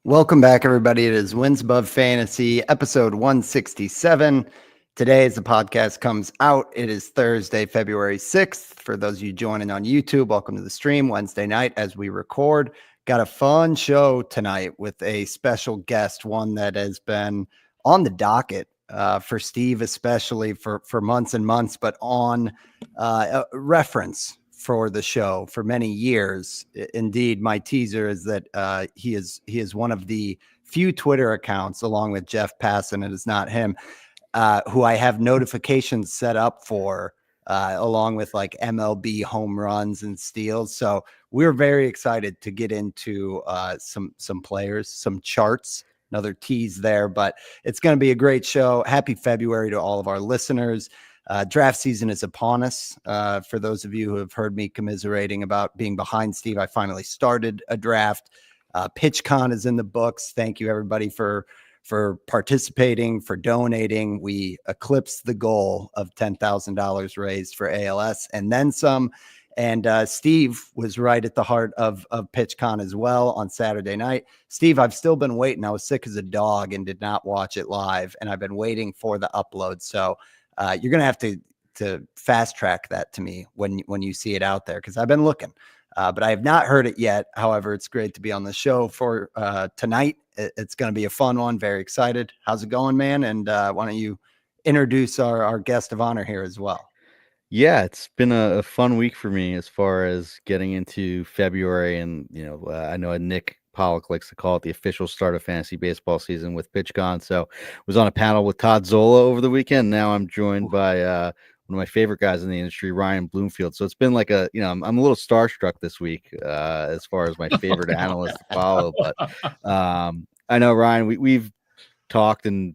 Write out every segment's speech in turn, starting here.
Welcome back, everybody. It is Wins Above Fantasy, episode 167. Today, as the podcast comes out, it is Thursday, February 6th. For those of you joining on YouTube, welcome to the stream. Wednesday night as we record. Got a fun show tonight with a special guest, one that has been on the docket for Steve, especially for months and months, but on a reference for the show for many years. Indeed, my teaser is that he is one of the few Twitter accounts, along with Jeff Passan, it is not him, who I have notifications set up for, along with like MLB home runs and steals. So we're very excited to get into some players, some charts, another tease there, but it's going to be a great show. Happy February to all of our listeners. Draft season is upon us. For those of you who have heard me commiserating about being behind Steve, I finally started a draft. PitchCon is in the books. Thank you, everybody, for participating, for donating. We eclipsed the goal of $10,000 raised for ALS and then some. And Steve was right at the heart of PitchCon as well on Saturday night. Steve, I've still been waiting. I was sick as a dog and did not watch it live, and I've been waiting for the upload. So you're going to have to fast track that to me when you see it out there, because I've been looking, but I have not heard it yet. However, it's great to be on the show for tonight. It's going to be a fun one. Very excited. How's it going, man? And why don't you introduce our guest of honor here as well? Yeah, it's been a fun week for me as far as getting into February. And, I know Nick Pollock likes to call it the official start of fantasy baseball season with PitchCon. So was on a panel with Todd Zola over the weekend. Now I'm joined by one of my favorite guys in the industry, Ryan Bloomfield. So it's been like I'm a little starstruck this week as far as my favorite analyst to follow. But I know, Ryan, we've talked and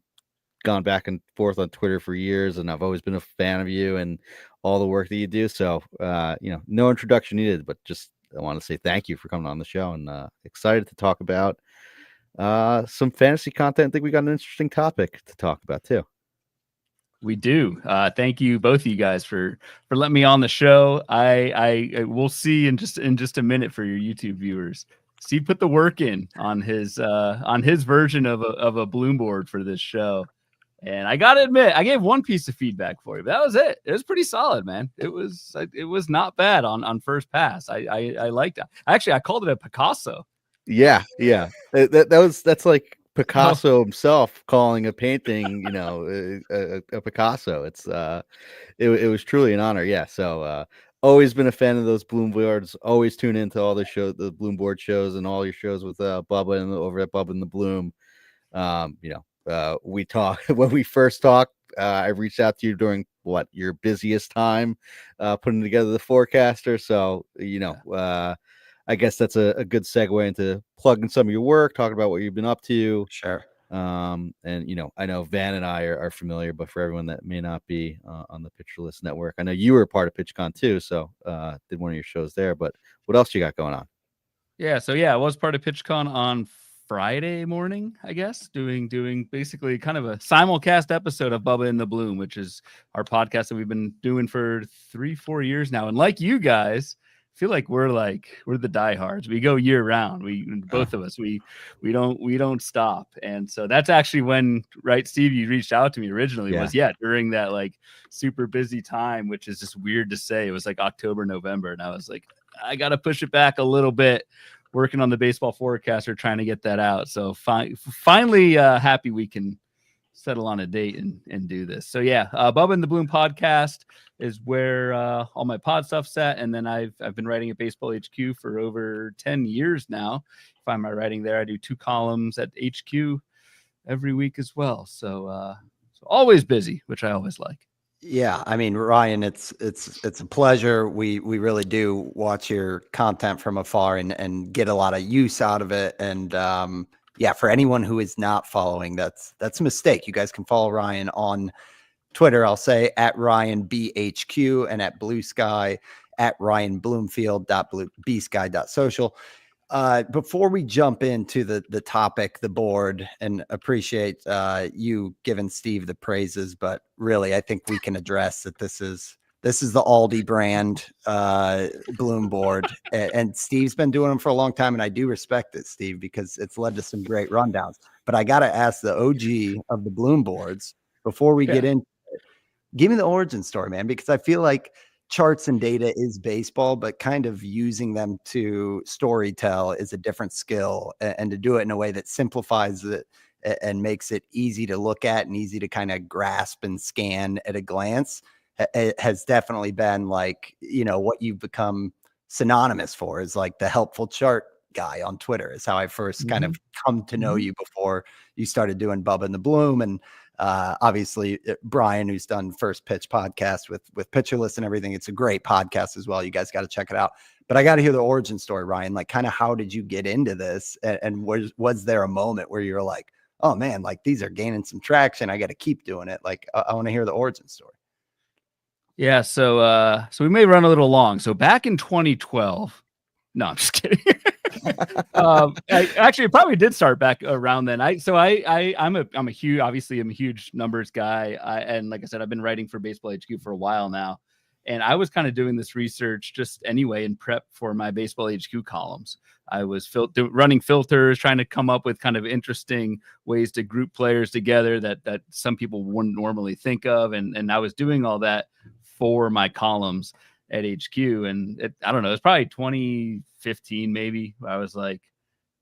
gone back and forth on Twitter for years, and I've always been a fan of you and all the work that you do. So, no introduction needed, but just I want to say thank you for coming on the show, and excited to talk about some fantasy content. I think we got an interesting topic to talk about too. We do. Thank you, both of you guys, for letting me on the show. I will see in just a minute for your YouTube viewers. Steve put the work in on his version of a Bloomboard for this show. And I got to admit, I gave one piece of feedback for you, but that was it. It was pretty solid, man. It was not bad on first pass. I liked it. Actually, I called it a Picasso. Yeah. That's like Picasso himself calling a painting, a Picasso. It's it was truly an honor. Yeah. So always been a fan of those Bloomboards. Always tune into all the Bloomboard shows and all your shows with Bubba and over at Bubba and the Bloom. We talked when we first talked. I reached out to you during your busiest time putting together the forecaster. So, I guess that's a good segue into plugging some of your work, talking about what you've been up to. Sure. And, I know Van and I are familiar, but for everyone that may not be on the Pitcher List Network, I know you were a part of PitchCon too. So did one of your shows there, but what else you got going on? Yeah. So I was part of PitchCon on Friday morning, I guess, doing basically kind of a simulcast episode of Bubba and the Bloom, which is our podcast that we've been doing for 3-4 years now. And like you guys, I feel like we're the diehards. We go year round. Both of us, we don't stop. And so that's actually when, right, Steve, you reached out to me originally was during that like super busy time, which is just weird to say. It was like October, November. And I was like, I got to push it back a little bit. Working on the baseball forecaster, trying to get that out. So finally happy we can settle on a date and do this. So Bubba and the Bloom podcast is where all my pod stuff's at. And then I've been writing at BaseballHQ for over 10 years now. Find my writing there. I do 2 columns at HQ every week as well. So always busy, which I always like. Yeah, I mean, Ryan, it's a pleasure. We really do watch your content from afar and get a lot of use out of it. And for anyone who is not following, that's a mistake. You guys can follow Ryan on Twitter. I'll say at RyanBHQ and at Blue Sky at RyanBloomfield.bsky.social. Before we jump into the topic, the board, and appreciate you giving Steve the praises, but really, I think we can address that this is This is the Aldi brand Bloomboard, and Steve's been doing them for a long time, and I do respect it, Steve, because it's led to some great rundowns. But I got to ask the OG of the Bloomboards before we get in. Give me the origin story, man, because I feel like charts and data is baseball, but kind of using them to storytell is a different skill, and to do it in a way that simplifies it and makes it easy to look at and easy to kind of grasp and scan at a glance has definitely been like, what you've become synonymous for is like the helpful chart guy on Twitter is how I first kind of come to know you before you started doing Bubba and the Bloom. And obviously Brian, who's done First Pitch podcast with Pitcher List and everything. It's a great podcast as well. You guys got to check it out. But I got to hear the origin story, Ryan. Like, kind of how did you get into this? And was there a moment where you were like, oh man, like these are gaining some traction, I got to keep doing it? Like, I want to hear the origin story. Yeah, so we may run a little long. So back in 2012, no, I'm just kidding. Actually, it probably did start back around then. I'm a huge numbers guy, and like I said, I've been writing for BaseballHQ for a while now, and I was kind of doing this research just anyway in prep for my BaseballHQ columns. I was running filters, trying to come up with kind of interesting ways to group players together that some people wouldn't normally think of, and I was doing all that for my columns at HQ. And I don't know, it's probably 2015 maybe. I was like,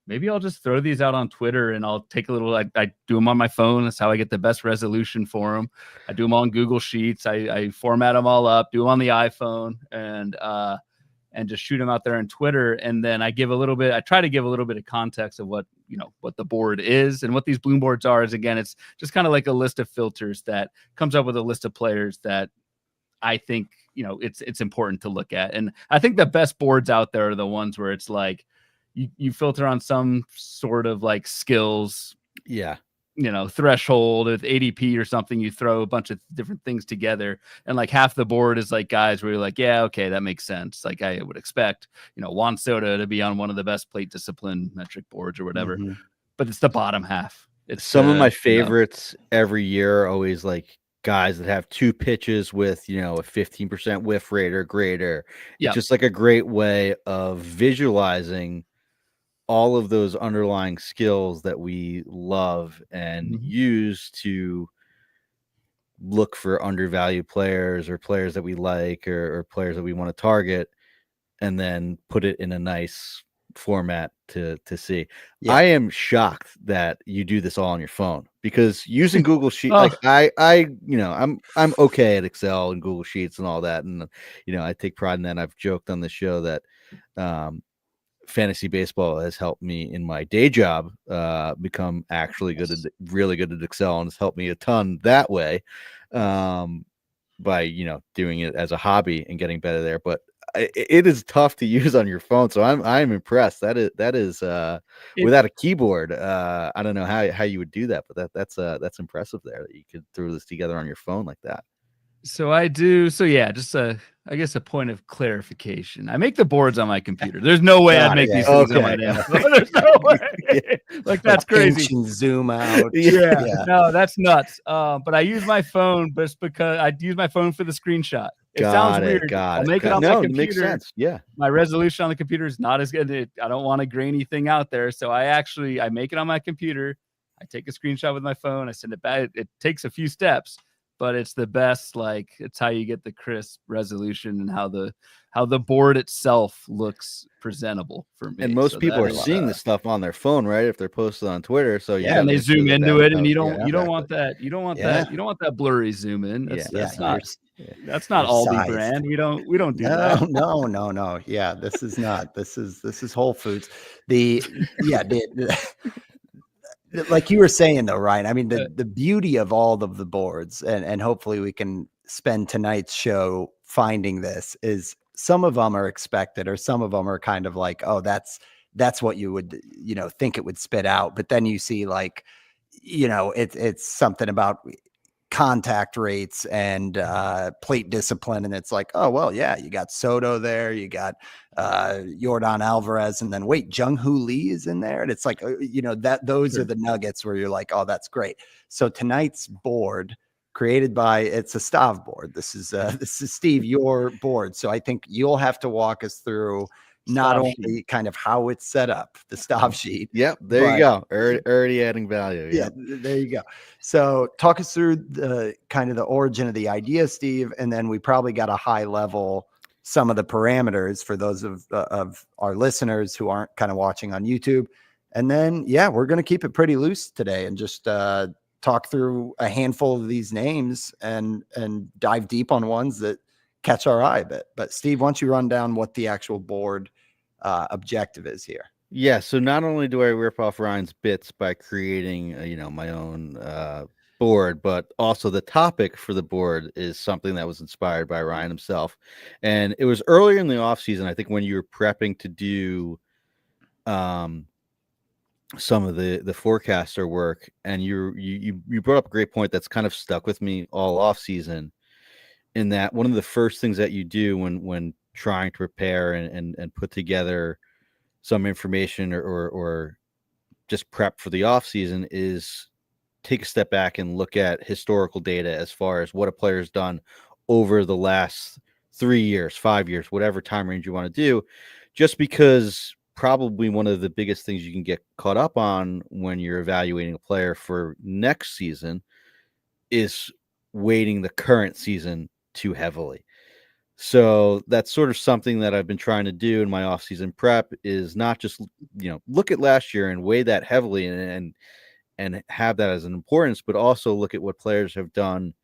maybe I'll just throw these out on Twitter and I'll take a little, I do them on my phone. That's how I get the best resolution for them. I do them on Google Sheets. I format them all up, do them on the iPhone, and just shoot them out there on Twitter. And then I try to give a little bit of context of what the board is and what these Bloom boards are. Is again, it's just kind of like a list of filters that comes up with a list of players that I think, it's important to look at. And I think the best boards out there are the ones where it's like you filter on some sort of like skills, threshold with ADP or something. You throw a bunch of different things together, and like half the board is like guys where you're like, yeah, okay, that makes sense. Like I would expect, Juan Soto to be on one of the best plate discipline metric boards or whatever, but it's the bottom half. It's some of my favorites every year are always like guys that have two pitches with, a 15% whiff rate or greater. It's just like a great way of visualizing all of those underlying skills that we love and use to look for undervalued players or players that we like or players that we want to target, and then put it in a nice format to see. I am shocked that you do this all on your phone, because using Google Sheets, like I'm okay at Excel and Google Sheets and all that, and I take pride in that. I've joked on the show that fantasy baseball has helped me in my day job become actually really good at Excel, and it's helped me a ton that way by doing it as a hobby and getting better there. But it is tough to use on your phone, so I'm impressed. That is without a keyboard. I don't know how you would do that, but that's impressive there, that you could throw this together on your phone like that. So I do. So yeah, just I guess a point of clarification. I make the boards on my computer. There's no way I'd make these things on my damn phone. There's no way. Like that's crazy. Zoom out. No, that's nuts. But I use my phone just because I use my phone for the screenshot. It sounds weird. I'll make it on my computer. Makes sense. Yeah. My resolution on the computer is not as good. I don't want a grainy thing out there. So I make it on my computer. I take a screenshot with my phone. I send it back. It takes a few steps, but it's the best. Like, it's how you get the crisp resolution and how the board itself looks presentable for me. And most people are seeing this stuff on their phone, right? If they're posted on Twitter. So and they zoom into it, and you don't want that. You don't want that. You don't want that blurry zoom in. That's not Aldi brand. We don't do that. No. Yeah, this is not. This is Whole Foods. Like you were saying though, Ryan, I mean, the beauty of all of the boards, and hopefully we can spend tonight's show finding this, is some of them are expected, or some of them are kind of like, oh, that's what you would, think it would spit out. But then you see like, it's something about contact rates and plate discipline, and it's like, oh well, yeah, you got Soto there, you got Yordan Alvarez, and then wait, Jung-Hoo Lee is in there, and it's like those are the nuggets where you're like, oh, that's great. So tonight's board, created by, it's a Stav board. This is Steve, your board. So I think you'll have to walk us through not Stav only sheet. kind of how it's set up, the Stav sheet. Yep, there you go. Already adding value. Yeah, there you go. So talk us through the kind of the origin of the idea, Steve, and then we probably got a high level, some of the parameters for those of our listeners who aren't kind of watching on YouTube. And then, yeah, we're going to keep it pretty loose today and just talk through a handful of these names and dive deep on ones that catch our eye a bit. But Steve, why don't you run down what the actual board objective is here? Yeah, so not only do I rip off Ryan's bits by creating, my own board, but also the topic for the board is something that was inspired by Ryan himself. And it was earlier in the off season, I think, when you were prepping to do some of the forecaster work, and you brought up a great point that's kind of stuck with me all off season, in that one of the first things that you do when trying to prepare and put together some information or just prep for the off season is take a step back and look at historical data as far as what a player's done over the last 3 years, 5 years, whatever time range you want to do, just because probably one of the biggest things you can get caught up on when you're evaluating a player for next season is weighting the current season too heavily. So that's sort of something that I've been trying to do in my off-season prep, is not just, look at last year and weigh that heavily and have that as an importance, but also look at what players have done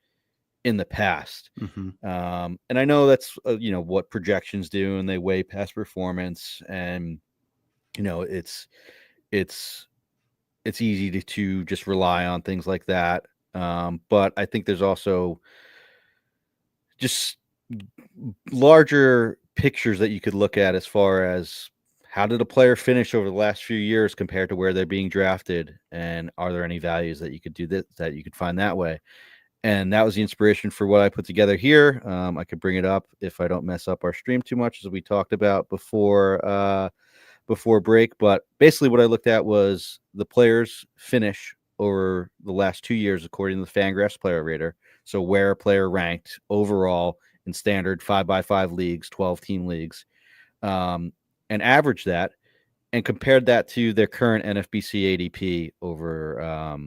in the past. Mm-hmm. And I know that's, what projections do, and they weigh past performance, and, it's easy to just rely on things like that. But I think there's also just larger pictures that you could look at as far as how did a player finish over the last few years compared to where they're being drafted, and are there any values that you could do that you could find that way. And that was the inspiration for what I put together here. I could bring it up if I don't mess up our stream too much, as we talked about before break. But basically what I looked at was the players finish over the last 2 years according to the Fangraphs player rater. So where a player ranked overall in standard 5x5 leagues, 12-team leagues, and averaged that and compared that to their current NFBC ADP over at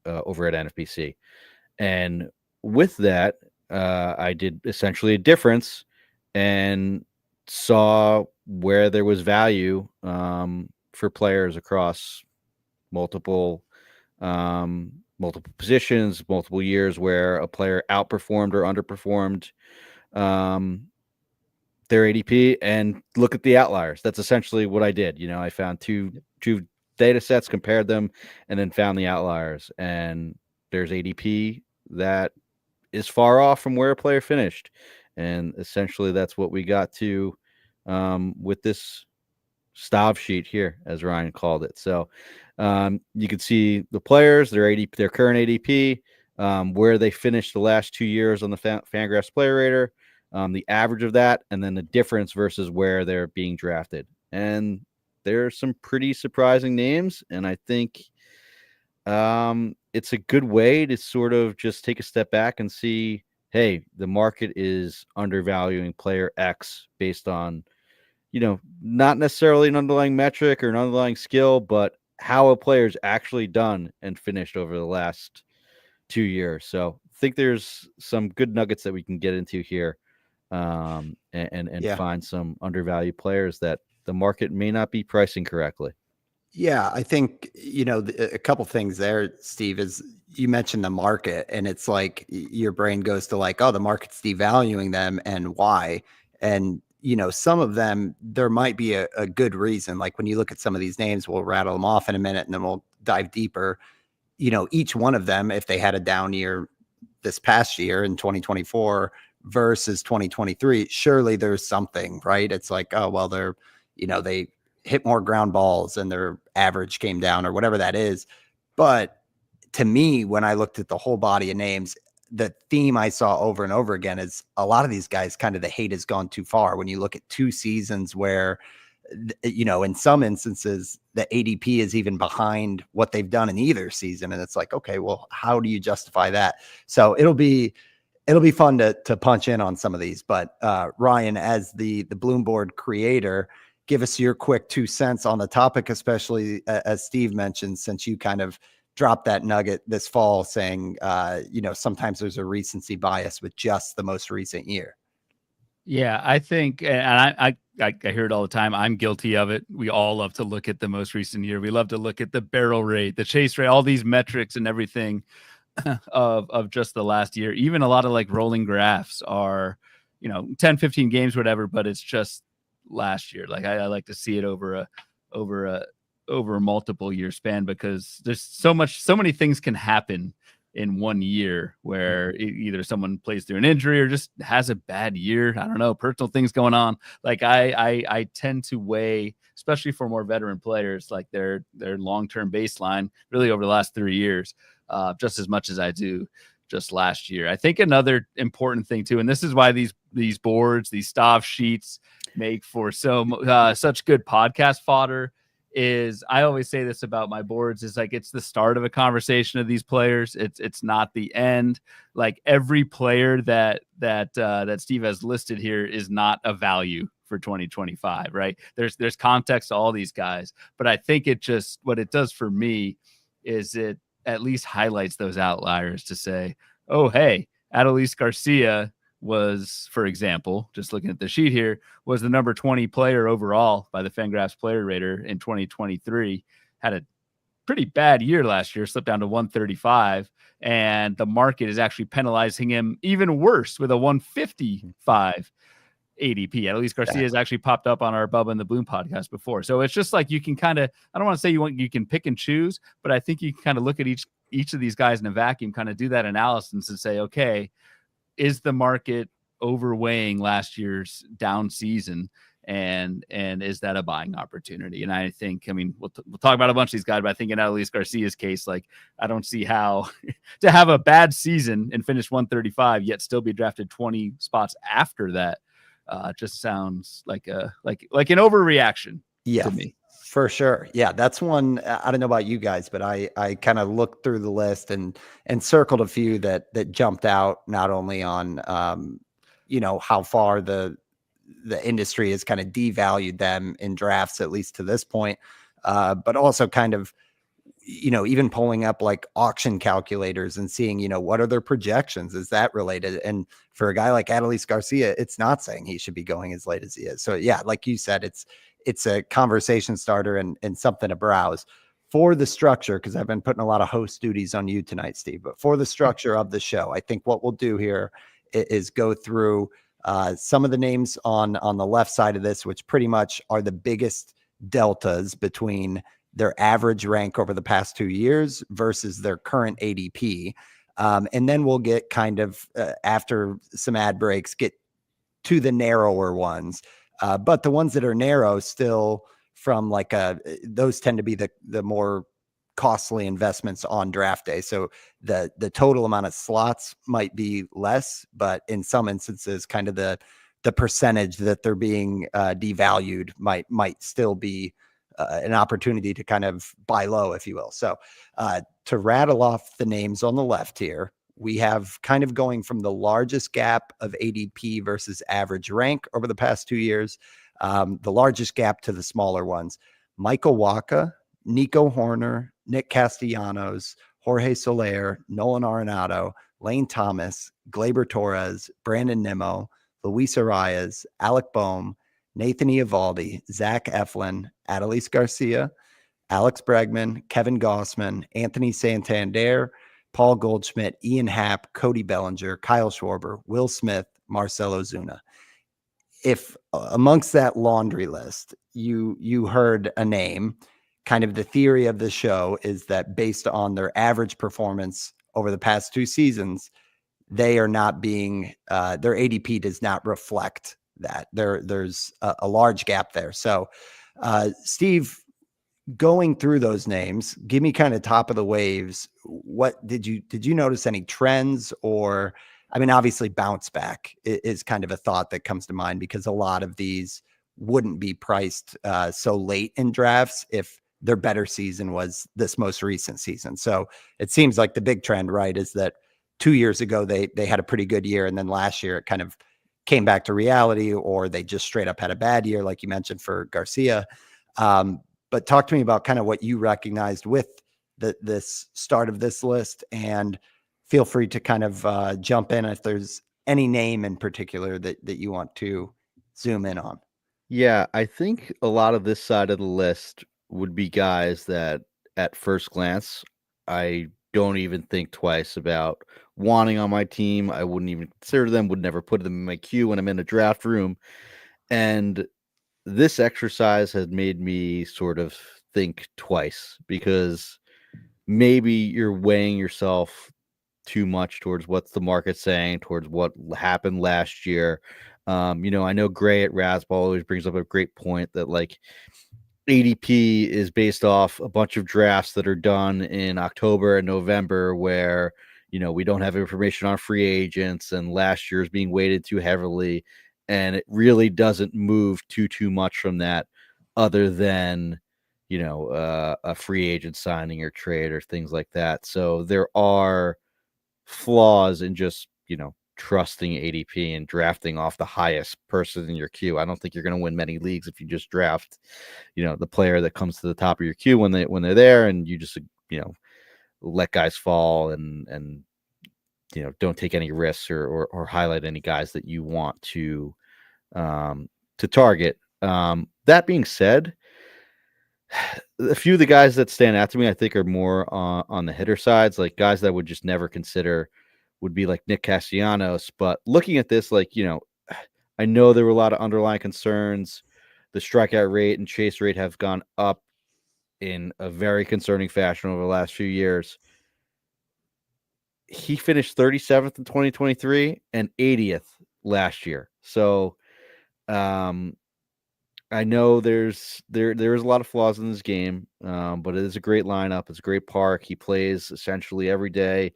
NFBC. And with that, I did essentially a difference and saw where there was value for players across multiple positions, multiple years, where a player outperformed or underperformed their ADP, and look at the outliers. That's essentially what I did. I found two data sets, compared them, and then found the outliers. And there's ADP that is far off from where a player finished. And essentially that's what we got to with this Stav sheet here, as Ryan called it. So you can see the players, their current ADP, where they finished the last 2 years on the Fangraphs player rater, the average of that, and then the difference versus where they're being drafted. And there are some pretty surprising names, and I think it's a good way to sort of just take a step back and see, hey, the market is undervaluing player X based on, not necessarily an underlying metric or an underlying skill, but how a player's actually done and finished over the last 2 years. So I think there's some good nuggets that we can get into here, and find some undervalued players that the market may not be pricing correctly. Yeah, I think, a couple things there, Steve, is you mentioned the market, and it's like your brain goes to like, oh, the market's devaluing them, and why? And, some of them, there might be a good reason. Like when you look at some of these names, we'll rattle them off in a minute and then we'll dive deeper. Each one of them, if they had a down year this past year in 2024 versus 2023, surely there's something, right? It's like, oh, well, they're, they hit more ground balls and their average came down or whatever that is. But to me, when I looked at the whole body of names, the theme I saw over and over again is a lot of these guys, kind of the hate has gone too far. When you look at 2 seasons where in some instances, the ADP is even behind what they've done in either season. And it's like, okay, well, how do you justify that? So it'll be fun to punch in on some of these. But Ryan, as the Bloomboard creator, give us your quick 2 cents on the topic, especially as Steve mentioned, since you kind of dropped that nugget this fall saying, sometimes there's a recency bias with just the most recent year. Yeah, I think, and I hear it all the time. I'm guilty of it. We all love to look at the most recent year. We love to look at the barrel rate, the chase rate, all these metrics and everything of just the last year. Even a lot of like rolling graphs are, 10, 15 games, whatever, but it's just last year. Like I like to see it over a multiple year span, because there's so many things can happen in 1 year where either someone plays through an injury or just has a bad year. I don't know, personal things going on. Like I tend to weigh, especially for more veteran players, like their long-term baseline really over the last 3 years, just as much as I do just last year. I think another important thing too, and this is why these boards, these staff sheets make for such good podcast fodder, is I always say this about my boards, is like, it's the start of a conversation of these players. It's not the end. Like every player that Steve has listed here is not a value for 2025, right? There's context to all these guys, but I think what it does for me is it at least highlights those outliers to say, oh, hey, Adolis Garcia was, for example, just looking at the sheet here, was the number 20 player overall by the Fangraphs Player Rater in 2023. Had a pretty bad year last year, slipped down to 135, and the market is actually penalizing him even worse with a 155 ADP. Adolis Garcia has actually popped up on our Bubba and the Bloom podcast before. So it's just like you can kind of, I don't want to say you can pick and choose, but I think you can kind of look at each of these guys in a vacuum, kind of do that analysis and say, okay, is the market overweighing last year's down season, and is that a buying opportunity? And I think, we'll talk about a bunch of these guys, but I think in Adolis Garcia's case, like, I don't see how to have a bad season and finish 135 yet still be drafted 20 spots after that. Just sounds like an overreaction to me. For sure. Yeah, that's one. I don't know about you guys, but I kind of looked through the list and circled a few that jumped out, not only on how far the industry has kind of devalued them in drafts, at least to this point, but also kind of even pulling up like auction calculators and seeing what are their projections, is that related? And for a guy like Adolis Garcia, it's not saying he should be going as late as he is. So yeah, like you said, it's a conversation starter and something to browse for the structure, because I've been putting a lot of host duties on you tonight, Steve. But for the structure of the show, I think what we'll do here is go through some of the names on the left side of this, which pretty much are the biggest deltas between their average rank over the past 2 years versus their current ADP. And then we'll get kind of, after some ad breaks, get to the narrower ones. But the ones that are narrow still from those tend to be the more costly investments on draft day. So the total amount of slots might be less, but in some instances, kind of the percentage that they're being devalued might still be an opportunity to kind of buy low, if you will. So to rattle off the names on the left here, we have kind of going from the largest gap of ADP versus average rank over the past 2 years, the largest gap to the smaller ones: Michael Wacha, Nico Horner, Nick Castellanos, Jorge Soler, Nolan Arenado, Lane Thomas, Gleyber Torres, Brandon Nimmo, Luis Arias, Alec Boehm, Nathan Eovaldi, Zach Eflin, Adolis Garcia, Alex Bregman, Kevin Gossman, Anthony Santander, Paul Goldschmidt, Ian Happ, Cody Bellinger, Kyle Schwarber, Will Smith, Marcelo Zuna. If amongst that laundry list, you heard a name, kind of the theory of the show is that based on their average performance over the past 2 seasons, they are not being, their ADP does not reflect that. There's a large gap there. So, Steve, going through those names, give me kind of top of the waves. What did you notice any trends? Or, obviously bounce back is kind of a thought that comes to mind, because a lot of these wouldn't be priced so late in drafts if their better season was this most recent season. So it seems like the big trend, right, is that 2 years ago they had a pretty good year, and then last year it kind of came back to reality, or they just straight up had a bad year, like you mentioned for Garcia. But talk to me about kind of what you recognized with this start of this list, and feel free to kind of jump in if there's any name in particular that you want to zoom in on. Yeah, I think a lot of this side of the list would be guys that at first glance, I don't even think twice about wanting on my team. I wouldn't even consider them, would never put them in my queue when I'm in a draft room. And this exercise has made me sort of think twice, because maybe you're weighing yourself too much towards what's the market saying, towards what happened last year. I know Gray at Razzball always brings up a great point that like ADP is based off a bunch of drafts that are done in October and November, where we don't have information on free agents, and last year is being weighted too heavily, and it really doesn't move too much from that, other than a free agent signing or trade or things like that. So there are flaws in just trusting ADP and drafting off the highest person in your queue. I don't think you're going to win many leagues if you just draft the player that comes to the top of your queue when they're there, and you just let guys fall and don't take any risks or highlight any guys that you want to target. That being said, a few of the guys that stand out to me, I think, are more on the hitter sides, like guys that I would just never consider would be like Nick Castellanos. But looking at this, like, I know there were a lot of underlying concerns. The strikeout rate and chase rate have gone up in a very concerning fashion over the last few years. He finished 37th in 2023 and 80th last year. So, I know there is a lot of flaws in this game, but it is a great lineup. It's a great park. He plays essentially every day.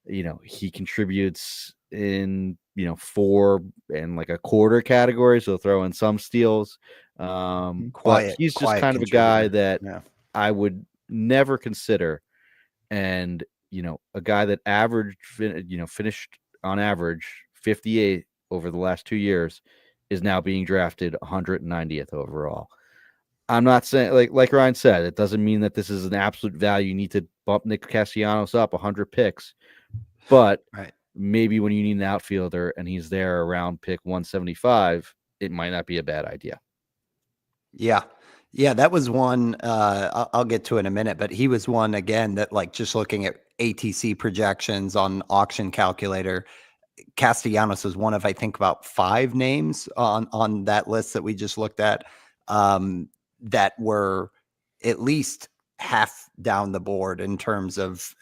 He contributes in 4 and like a quarter category, so throw in some steals. But he's just kind of a guy that I would never consider. And a guy that finished on average 58 over the last 2 years is now being drafted 190th overall. I'm not saying, like Ryan said, it doesn't mean that this is an absolute value. You need to bump Nick Castellanos up 100 picks, but maybe when you need an outfielder and he's there around pick 175, it might not be a bad idea. Yeah, that was one. I'll get to in a minute, but he was one again that, like, just looking at ATC projections on Auction Calculator, Castellanos was one of, I think, about 5 names on that list that we just looked at, that were at least half down the board in terms of,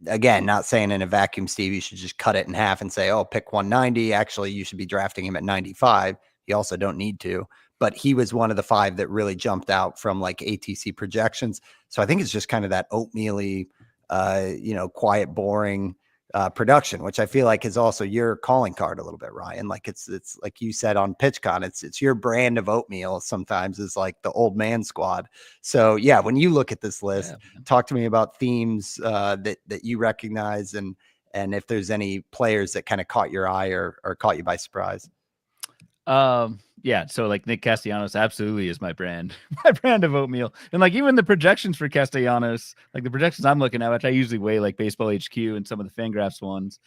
again, not saying in a vacuum, Steve, you should just cut it in half and say, oh, pick 190. Actually, you should be drafting him at 95. You also don't need to. But he was one of the 5 that really jumped out from like ATC projections. So I think it's just kind of that oatmeal-y, quiet, boring production, which I feel like is also your calling card a little bit, Ryan. Like it's like you said on PitchCon, it's your brand of oatmeal sometimes, is like the old man squad. So yeah, when you look at this list, talk to me about themes that you recognize, and if there's any players that kind of caught your eye or caught you by surprise. Yeah, so like Nick Castellanos absolutely is my brand of oatmeal. And like even the projections for Castellanos, like the projections I'm looking at, which I usually weigh like BaseballHQ and some of the Fangraphs ones,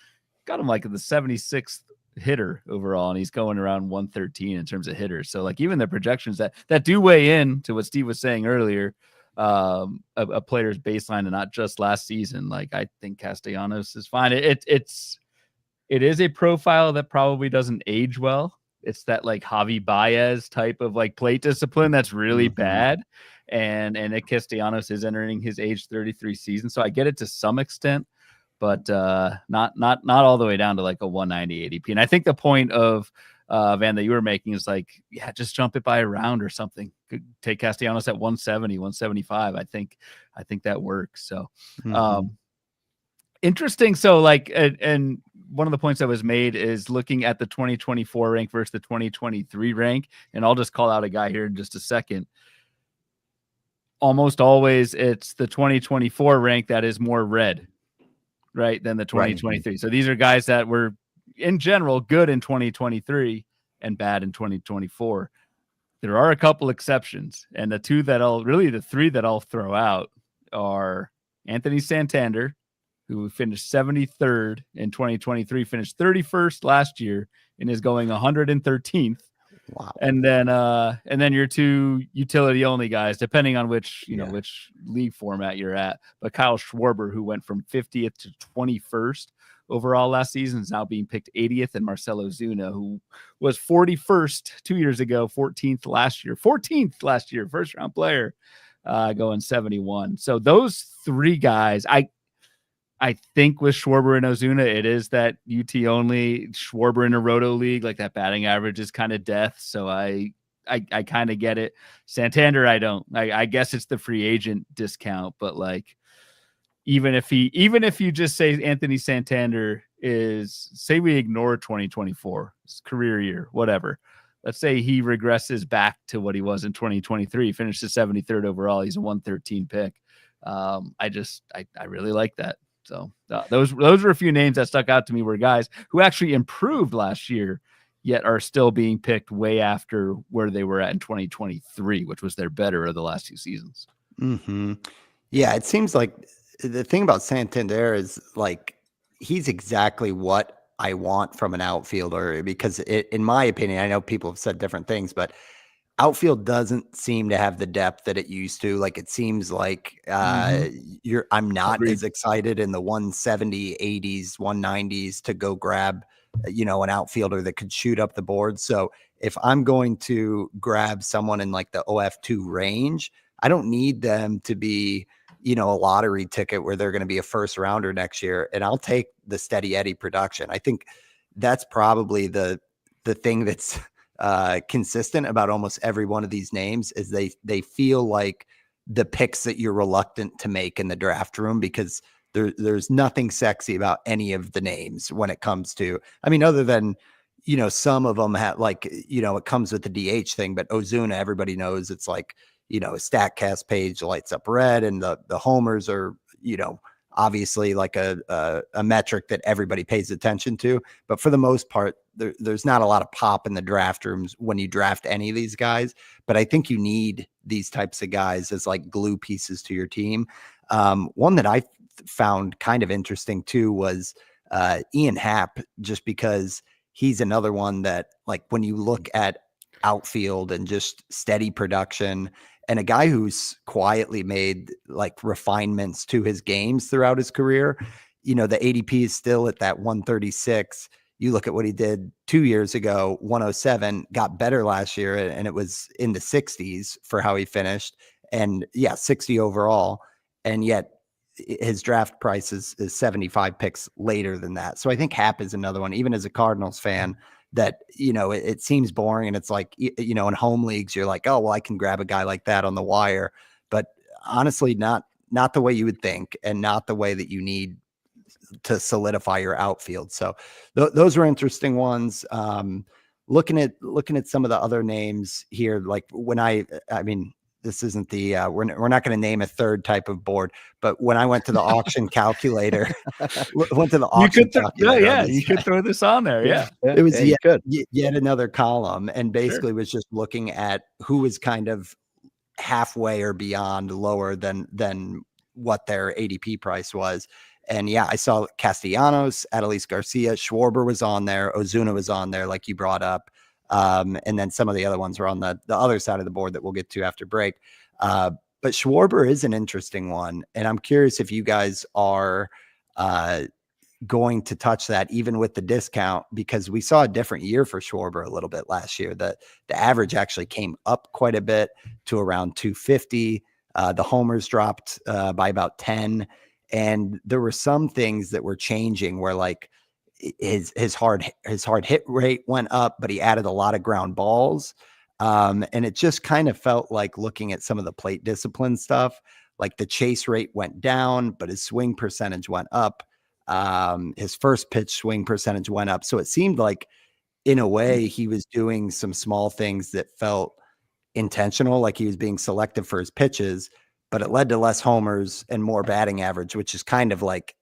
got him like the 76th hitter overall, and he's going around 113 in terms of hitters. So like even the projections that do weigh in to what Steve was saying earlier, a player's baseline and not just last season. Like I think Castellanos is fine. It is a profile that probably doesn't age well. It's that like Javi Baez type of like plate discipline that's really bad. And Nick Castellanos is entering his age 33 season. So I get it to some extent, but not all the way down to like a 190 ADP. And I think the point of Van that you were making is like, yeah, just jump it by a round or something. Could take Castellanos at 170, 175. I think that works. So interesting. So like, and one of the points that was made is looking at the 2024 rank versus the 2023 rank. And I'll just call out a guy here in just a second. Almost always it's the 2024 rank that is more red, right, than the 2023. Right. So these are guys that were in general good in 2023 and bad in 2024. There are a couple exceptions, and the three that I'll throw out are Anthony Santander, who finished 73rd in 2023, finished 31st last year, and is going 113th. Wow. And then your two utility only guys, depending on which league format you're at. But Kyle Schwarber, who went from 50th to 21st overall last season, is now being picked 80th, and Marcell Ozuna, who was 41st 2 years ago, 14th last year, first round player, going 71. So those three guys, I think with Schwarber and Ozuna, it is that UT only. Schwarber in a roto league, like that batting average is kind of death. So I kind of get it. Santander, I don't. I guess it's the free agent discount, but like even if you just say Anthony Santander is, say we ignore 2024, his career year, whatever. Let's say he regresses back to what he was in 2023. He finished the 73rd overall. He's a 113 pick. I really like that. So those were a few names that stuck out to me, were guys who actually improved last year, yet are still being picked way after where they were at in 2023, which was their better of the last two seasons. Mm-hmm. Yeah, it seems like the thing about Santander is like he's exactly what I want from an outfielder, because in my opinion, I know people have said different things, but outfield doesn't seem to have the depth that it used to. Like it seems like I'm not Agreed. as excited in the 170, 80s, 190s to go grab, an outfielder that could shoot up the board. So if I'm going to grab someone in like the OF2 range, I don't need them to be, a lottery ticket where they're going to be a first rounder next year. And I'll take the steady Eddie production. I think that's probably the thing that's consistent about almost every one of these names, is they feel like the picks that you're reluctant to make in the draft room, because there's nothing sexy about any of the names when it comes to, other than, some of them have like, it comes with the DH thing, but Ozuna, everybody knows it's like, a StatCast page lights up red, and the homers are, obviously like a metric that everybody pays attention to. But for the most part, there's not a lot of pop in the draft rooms when you draft any of these guys. But I think you need these types of guys as like glue pieces to your team. One that I found kind of interesting too was Ian Happ, just because he's another one that, like, when you look at outfield and just steady production, and a guy who's quietly made like refinements to his games throughout his career, the ADP is still at that 136. You look at what he did 2 years ago, 107, got better last year, and it was in the 60s for how he finished. And 60 overall. And yet his draft price is 75 picks later than that. So I think Happ is another one, even as a Cardinals fan, that, it seems boring. And it's like, in home leagues, you're like, oh, well, I can grab a guy like that on the wire. But honestly, not the way you would think, and not the way that you need to solidify your outfield. So those were interesting ones. Looking at some of the other names here, like when this isn't the we're not going to name a third type of board, but when I went to the auction calculator, you could throw this on there. Yeah. It was yet another column, and basically was just looking at who was kind of halfway or beyond lower than what their ADP price was. And I saw Castellanos, Adolis Garcia, Schwarber was on there, Ozuna was on there, like you brought up. And then some of the other ones were on the other side of the board that we'll get to after break. But Schwarber is an interesting one. And I'm curious if you guys are going to touch that even with the discount, because we saw a different year for Schwarber a little bit last year. The average actually came up quite a bit to around 250. The homers dropped by about 10. And there were some things that were changing where, like, his hard hit rate went up, but he added a lot of ground balls. And it just kind of felt like, looking at some of the plate discipline stuff, like the chase rate went down, but his swing percentage went up. His first pitch swing percentage went up. So it seemed like, in a way, he was doing some small things that felt intentional, like he was being selective for his pitches, but it led to less homers and more batting average, which is kind of like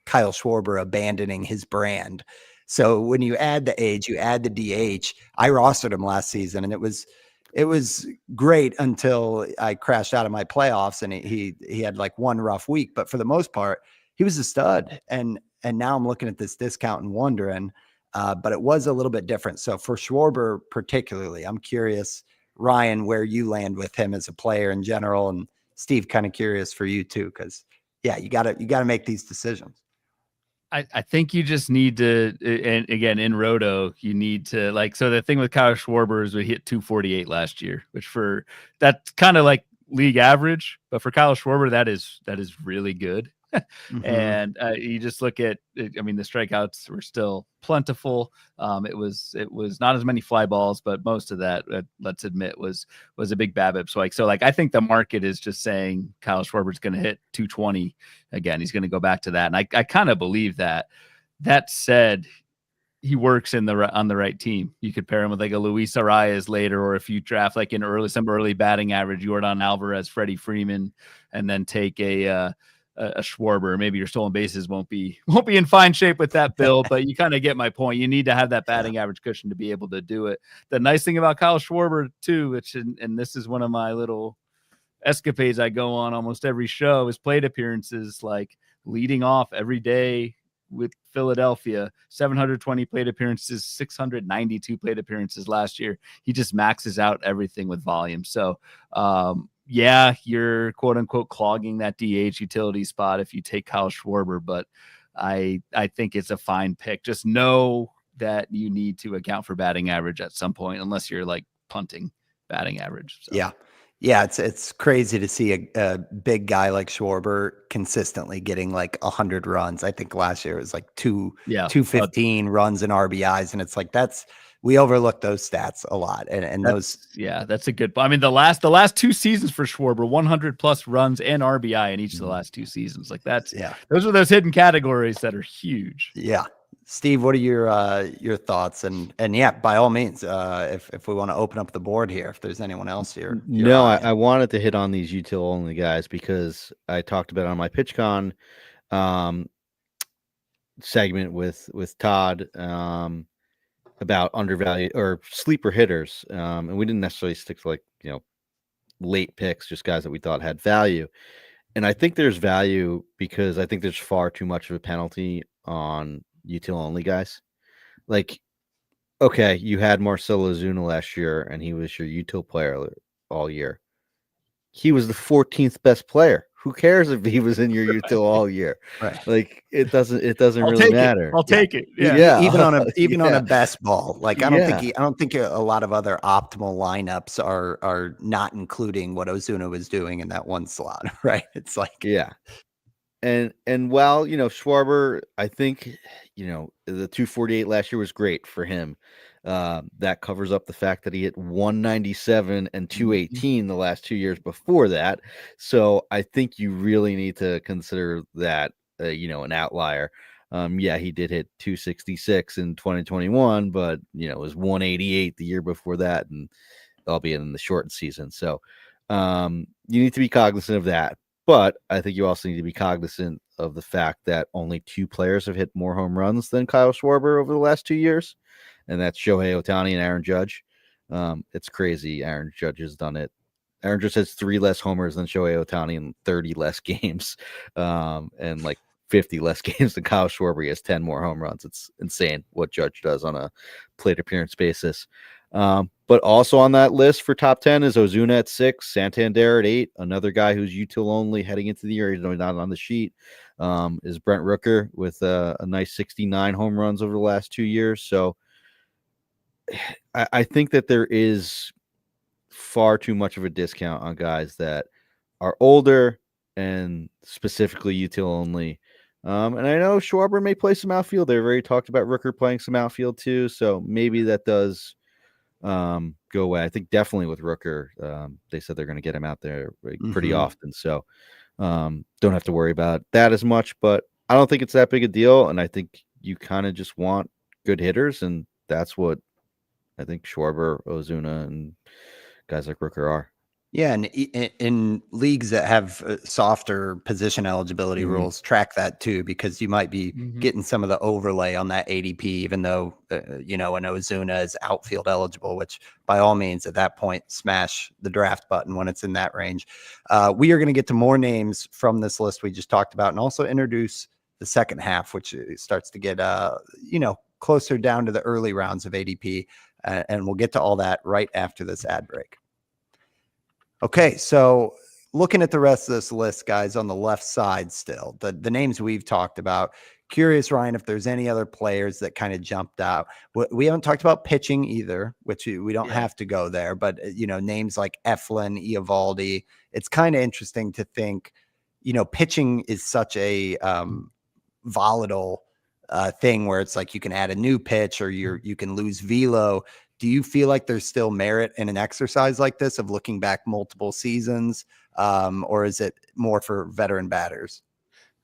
Kyle Schwarber abandoning his brand. So when you add the age, you add the DH. I rostered him last season, and it was great until I crashed out of my playoffs, and he had like one rough week. But for the most part, he was a stud. And now I'm looking at this discount and wondering, but it was a little bit different. So for Schwarber particularly, I'm curious, Ryan, where you land with him as a player in general, and Steve, kind of curious for you too, because you gotta make these decisions. I think you just need to, and again, in Roto, you need to so the thing with Kyle Schwarber is we hit 248 last year, which that's kind of like league average, but for Kyle Schwarber, that is really good. Mm-hmm. And you just look at, I mean, the strikeouts were still plentiful. It was not as many fly balls, but most of that, let's admit, was a big BABIP spike. So I think the market is just saying Kyle Schwarber's going to hit 220 again. He's going to go back to that, and I kind of believe that. That said, he works on the right team. You could pair him with like a Luis Arias later, or if you draft like some early batting average, Yordan Alvarez, Freddie Freeman, and then take a Schwarber. Maybe your stolen bases won't be in fine shape with that build, but you kind of get my point. You need to have that batting average cushion to be able to do it. The nice thing about Kyle Schwarber too, which and this is one of my little escapades I go on almost every show, is plate appearances, like leading off every day with Philadelphia, 720 plate appearances, 692 plate appearances last year. He just maxes out everything with volume. So, you're quote unquote clogging that DH utility spot if you take Kyle Schwarber, but I think it's a fine pick. Just know that you need to account for batting average at some point, unless you're like punting batting average. So. Yeah, it's crazy to see a big guy like Schwarber consistently getting like 100 runs. I think last year it was like 215 runs and RBIs, and it's like we overlook those stats a lot. And that's a good. I mean, the last 2 seasons for Schwarber, 100 plus runs and RBI in each of the last 2 seasons. Like those are those hidden categories that are huge. Yeah. Steve, what are your thoughts? And by all means, if we want to open up the board here, if there's anyone else here. No, I wanted to hit on these util only guys because I talked about it on my PitchCon segment with Todd about undervalued or sleeper hitters, and we didn't necessarily stick to late picks, just guys that we thought had value. And I think there's value because I think there's far too much of a penalty on util only guys. Like, okay, you had Marcell Ozuna last year, and he was your util player all year. He was the 14th best player. Who cares if he was in your util all year? Right. Like it doesn't really matter. I'll take it. Yeah. Even on a best ball. Like I don't think a lot of other optimal lineups are not including what Ozuna was doing in that one slot. Right. It's like And while Schwarber, I think the 248 last year was great for him. That covers up the fact that he hit 197 and 218 the last 2 years before that. So I think you really need to consider that an outlier. He did hit 266 in 2021, but it was 188 the year before that, and albeit in the shortened season. So you need to be cognizant of that. But I think you also need to be cognizant of the fact that only 2 players have hit more home runs than Kyle Schwarber over the last 2 years, and that's Shohei Ohtani and Aaron Judge. It's crazy. Aaron Judge has done it. Aaron Judge has 3 less homers than Shohei Ohtani in 30 less games, and like 50 less games than Kyle Schwarber. He has 10 more home runs. It's insane what Judge does on a plate appearance basis. But also on that list for top 10 is Ozuna at 6, Santander at 8. Another guy who's util only heading into the year. He's not on the sheet. Is Brent Rooker with a nice 69 home runs over the last 2 years. So I think that there is far too much of a discount on guys that are older and specifically util only. And I know Schwarber may play some outfield. They've already talked about Rooker playing some outfield too. So maybe that does go away. I think definitely with Rooker, they said they're going to get him out there pretty often. So don't have to worry about that as much. But I don't think it's that big a deal, and I think you kind of just want good hitters, and that's what I think Schwarber, Ozuna, and guys like Rooker are. Yeah, and in leagues that have softer position eligibility rules, track that too, because you might be getting some of the overlay on that ADP, even though, an Ozuna is outfield eligible, which by all means at that point, smash the draft button when it's in that range. We are going to get to more names from this list we just talked about and also introduce the second half, which starts to get, closer down to the early rounds of ADP. And we'll get to all that right after this ad break. Okay, so looking at the rest of this list, guys, on the left side still, the names we've talked about. Curious, Ryan, if there's any other players that kind of jumped out. We haven't talked about pitching either, which we don't have to go there, but, names like Eflin, Eovaldi, it's kind of interesting to think, pitching is such a volatile thing where it's like you can add a new pitch or you can lose velo. Do you feel like there's still merit in an exercise like this of looking back multiple seasons, or is it more for veteran batters?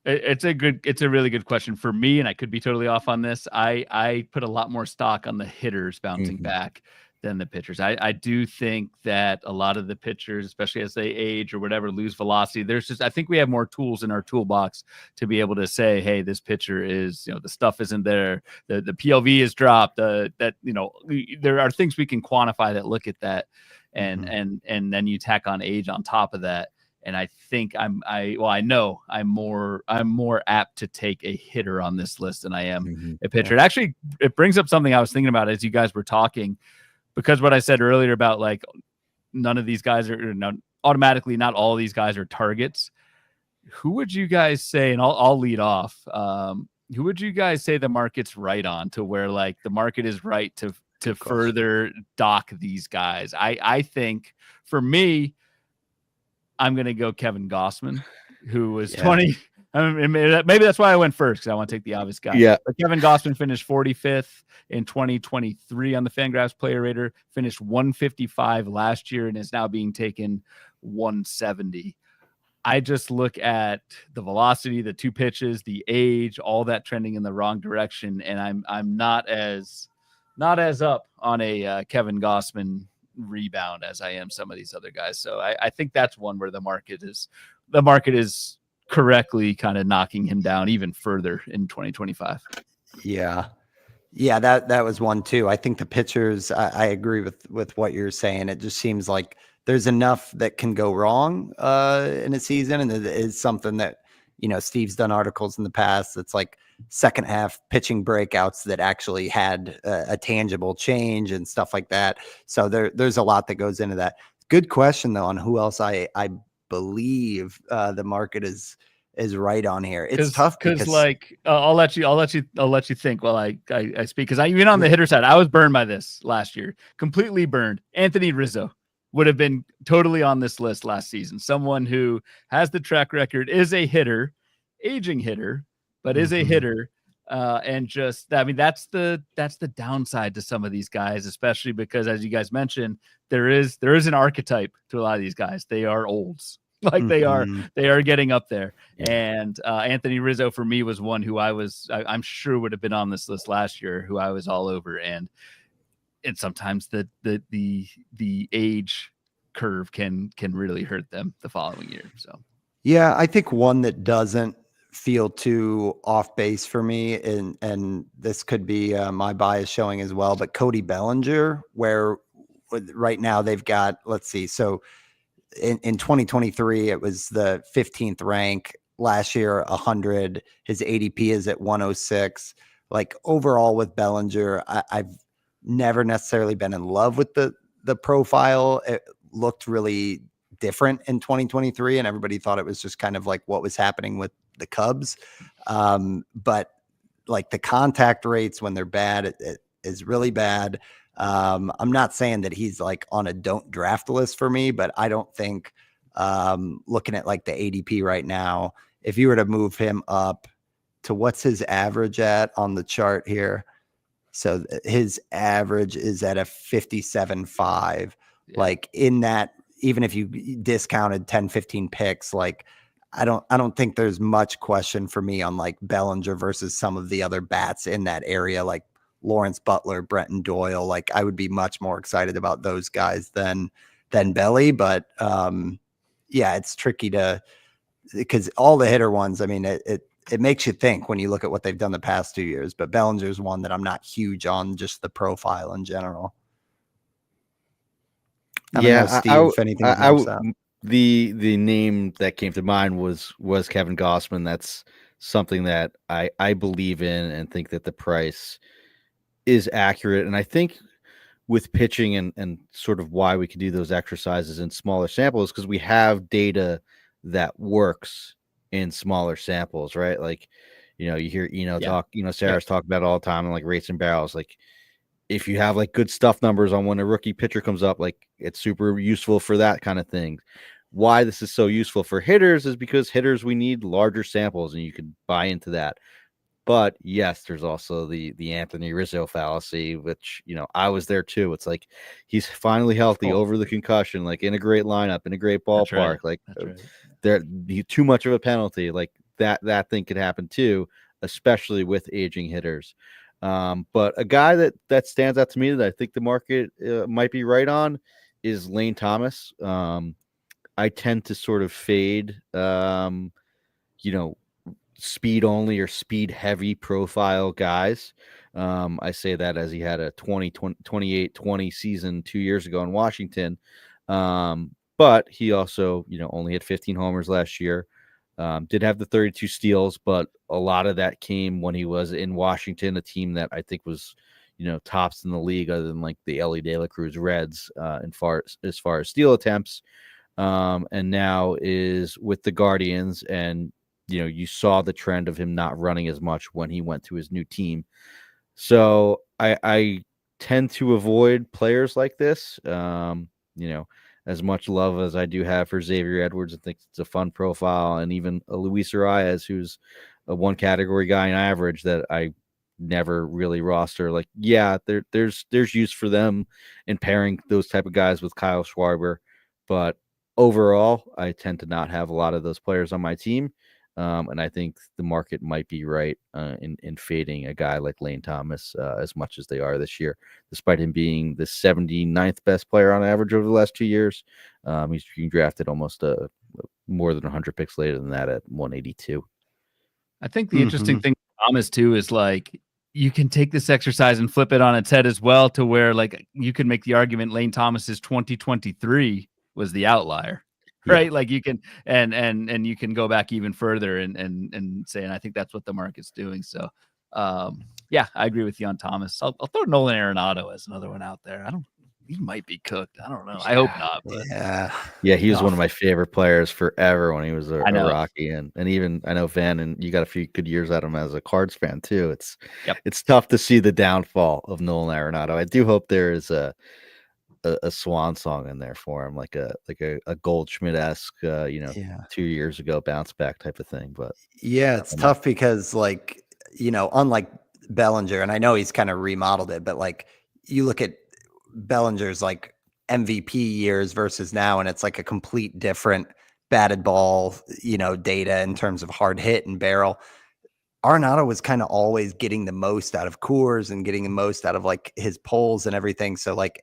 It's a really good question for me, and I could be totally off on this. I put a lot more stock on the hitters bouncing back than the pitchers. I do think that a lot of the pitchers, especially as they age or whatever, lose velocity. I think we have more tools in our toolbox to be able to say, hey, this pitcher is, the stuff isn't there. The PLV is dropped. There are things we can quantify that look at that. And then you tack on age on top of that. And I think I know I'm more apt to take a hitter on this list than I am a pitcher. Yeah. It brings up something I was thinking about as you guys were talking, because what I said earlier about like none of these guys are automatically, not all of these guys are targets. Who would you guys say, and I'll lead off, who would you guys say the market's right on to where like the market is right to further dock these guys? I think for me, I'm going to go Kevin Gossman, who was 20. I mean, maybe that's why I went first, because I want to take the obvious guy. Yeah. But Kevin Gossman finished 45th in 2023 on the Fangraphs Player Rater, finished 155 last year, and is now being taken 170. I just look at the velocity, the two pitches, the age, all that trending in the wrong direction, and I'm not as up on a Kevin Gossman rebound as I am some of these other guys. So I think that's one where the market is correctly kind of knocking him down even further in 2025. Yeah, that was one too. I think the pitchers, I agree with what you're saying. It just seems like there's enough that can go wrong in a season, and it is something that Steve's done articles in the past. It's like second half pitching breakouts that actually had a tangible change and stuff like that. So there's a lot that goes into that. Good question though on who else I believe the market is right on here. It's tough because like I'll let you think while I speak, because even on the hitter side, I was burned by this last year, completely burned. Anthony Rizzo would have been totally on this list last season. Someone who has the track record, is a hitter, aging hitter, but is a hitter. And just, I mean, that's the downside to some of these guys, especially because, as you guys mentioned, there is an archetype to a lot of these guys. They are olds. Like they are getting up there. Yeah. And Anthony Rizzo for me was one who I'm sure would have been on this list last year, who I was all over. And sometimes the age curve can really hurt them the following year. So yeah, I think one that doesn't feel too off base for me, and this could be my bias showing as well, but Cody Bellinger, where right now they've got, let's see, so in 2023 it was the 15th rank. Last year 100. His ADP is at 106. Like overall with Bellinger, I've never necessarily been in love with the profile. It looked really different in 2023, and everybody thought it was just kind of like what was happening with the Cubs. But like the contact rates when they're bad, it is really bad. I'm not saying that he's like on a don't draft list for me, but I don't think looking at like the ADP right now, if you were to move him up to what's his average at on the chart here. So his average is at a 57.5. Yeah. Like in that, even if you discounted 10, 15 picks, like I don't think there's much question for me on like Bellinger versus some of the other bats in that area, like Lawrence Butler, Brenton Doyle. Like I would be much more excited about those guys than Belly. But yeah, it's tricky because all the hitter ones, I mean, it makes you think when you look at what they've done the past 2 years. But Bellinger's one that I'm not huge on, just the profile in general. I don't know, Steve, if anything jumps out. The name that came to mind was Kevin Gossman. That's something that I believe in and think that the price is accurate. And I think with pitching and sort of why we can do those exercises in smaller samples, because we have data that works in smaller samples, right? Like, you hear talk, Sarah's talk about it all the time, and like rates and barrels. Like, if you have like good stuff numbers on when a rookie pitcher comes up, like it's super useful for that kind of thing. Why this is so useful for hitters is because hitters, we need larger samples, and you can buy into that. But yes, there's also the Anthony Rizzo fallacy, which, I was there too. It's like, he's finally healthy over the concussion, like in a great lineup, in a great ballpark. Like there too much of a penalty. Like that thing could happen too, especially with aging hitters. But a guy that stands out to me that I think the market might be right on is Lane Thomas. I tend to sort of fade, speed only or speed heavy profile guys. I say that as he had a 28-20 season 2 years ago in Washington. But he also, only had 15 homers last year. Did have the 32 steals, but a lot of that came when he was in Washington, a team that I think was, tops in the league other than like the Ellie De La Cruz Reds as far as steal attempts. And now is with the Guardians, and you saw the trend of him not running as much when he went to his new team. So I tend to avoid players like this. As much love as I do have for Xavier Edwards, I think it's a fun profile, and even a Luis Arias, who's a one category guy in average that I never really roster. Like, yeah, there's use for them in pairing those type of guys with Kyle Schwarber, but overall, I tend to not have a lot of those players on my team. And I think the market might be right in fading a guy like Lane Thomas as much as they are this year, despite him being the 79th best player on average over the last 2 years. He's being drafted almost more than 100 picks later than that at 182. I think the interesting thing with Thomas too is like, you can take this exercise and flip it on its head as well, to where like you can make the argument Lane Thomas's 2023 was the outlier. Right. Like you can, and you can go back even further and say, and I think that's what the market's doing. So, yeah, I agree with you on Thomas. I'll throw Nolan Arenado as another one out there. He might be cooked. I don't know. I hope not. But yeah, he was one of my favorite players forever when he was a Rocky, and even I know Van, and you got a few good years out of him as a Cards fan too. It's tough to see the downfall of Nolan Arenado. I do hope there is a swan song in there for him, like a Goldschmidt-esque, 2 years ago bounce back type of thing. But yeah, it's tough because like, unlike Bellinger, and I know he's kind of remodeled it, but like you look at Bellinger's like MVP years versus now, and it's like a complete different batted ball, data in terms of hard hit and barrel. Arenado was kind of always getting the most out of Coors and getting the most out of like his polls and everything. So like,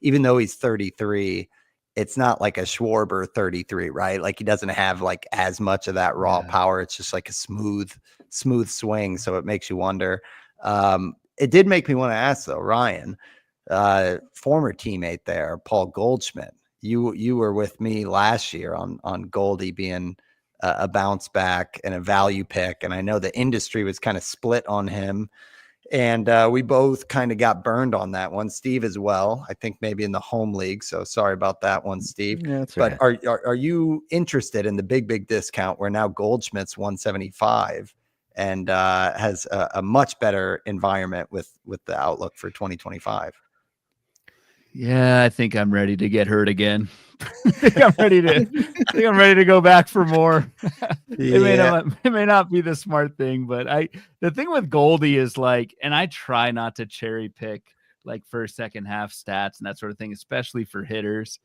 even though he's 33, it's not like a Schwarber 33, right? Like he doesn't have like as much of that raw power. It's just like a smooth swing. So it makes you wonder. It did make me want to ask though, Ryan, former teammate there, Paul Goldschmidt, you were with me last year on Goldie being a bounce back and a value pick. And I know the industry was kind of split on him, and we both kind of got burned on that one. Steve as well, I think maybe in the home league. So sorry about that one, Steve. Yeah, but right. Are you interested in the big discount where now Goldschmidt's 175 and has a much better environment with the outlook for 2025? Yeah, I think I'm ready to get hurt again. I think I'm ready to go back for more. It may not be the smart thing, but the thing with Goldie is like, and I try not to cherry pick like first, second half stats and that sort of thing, especially for hitters.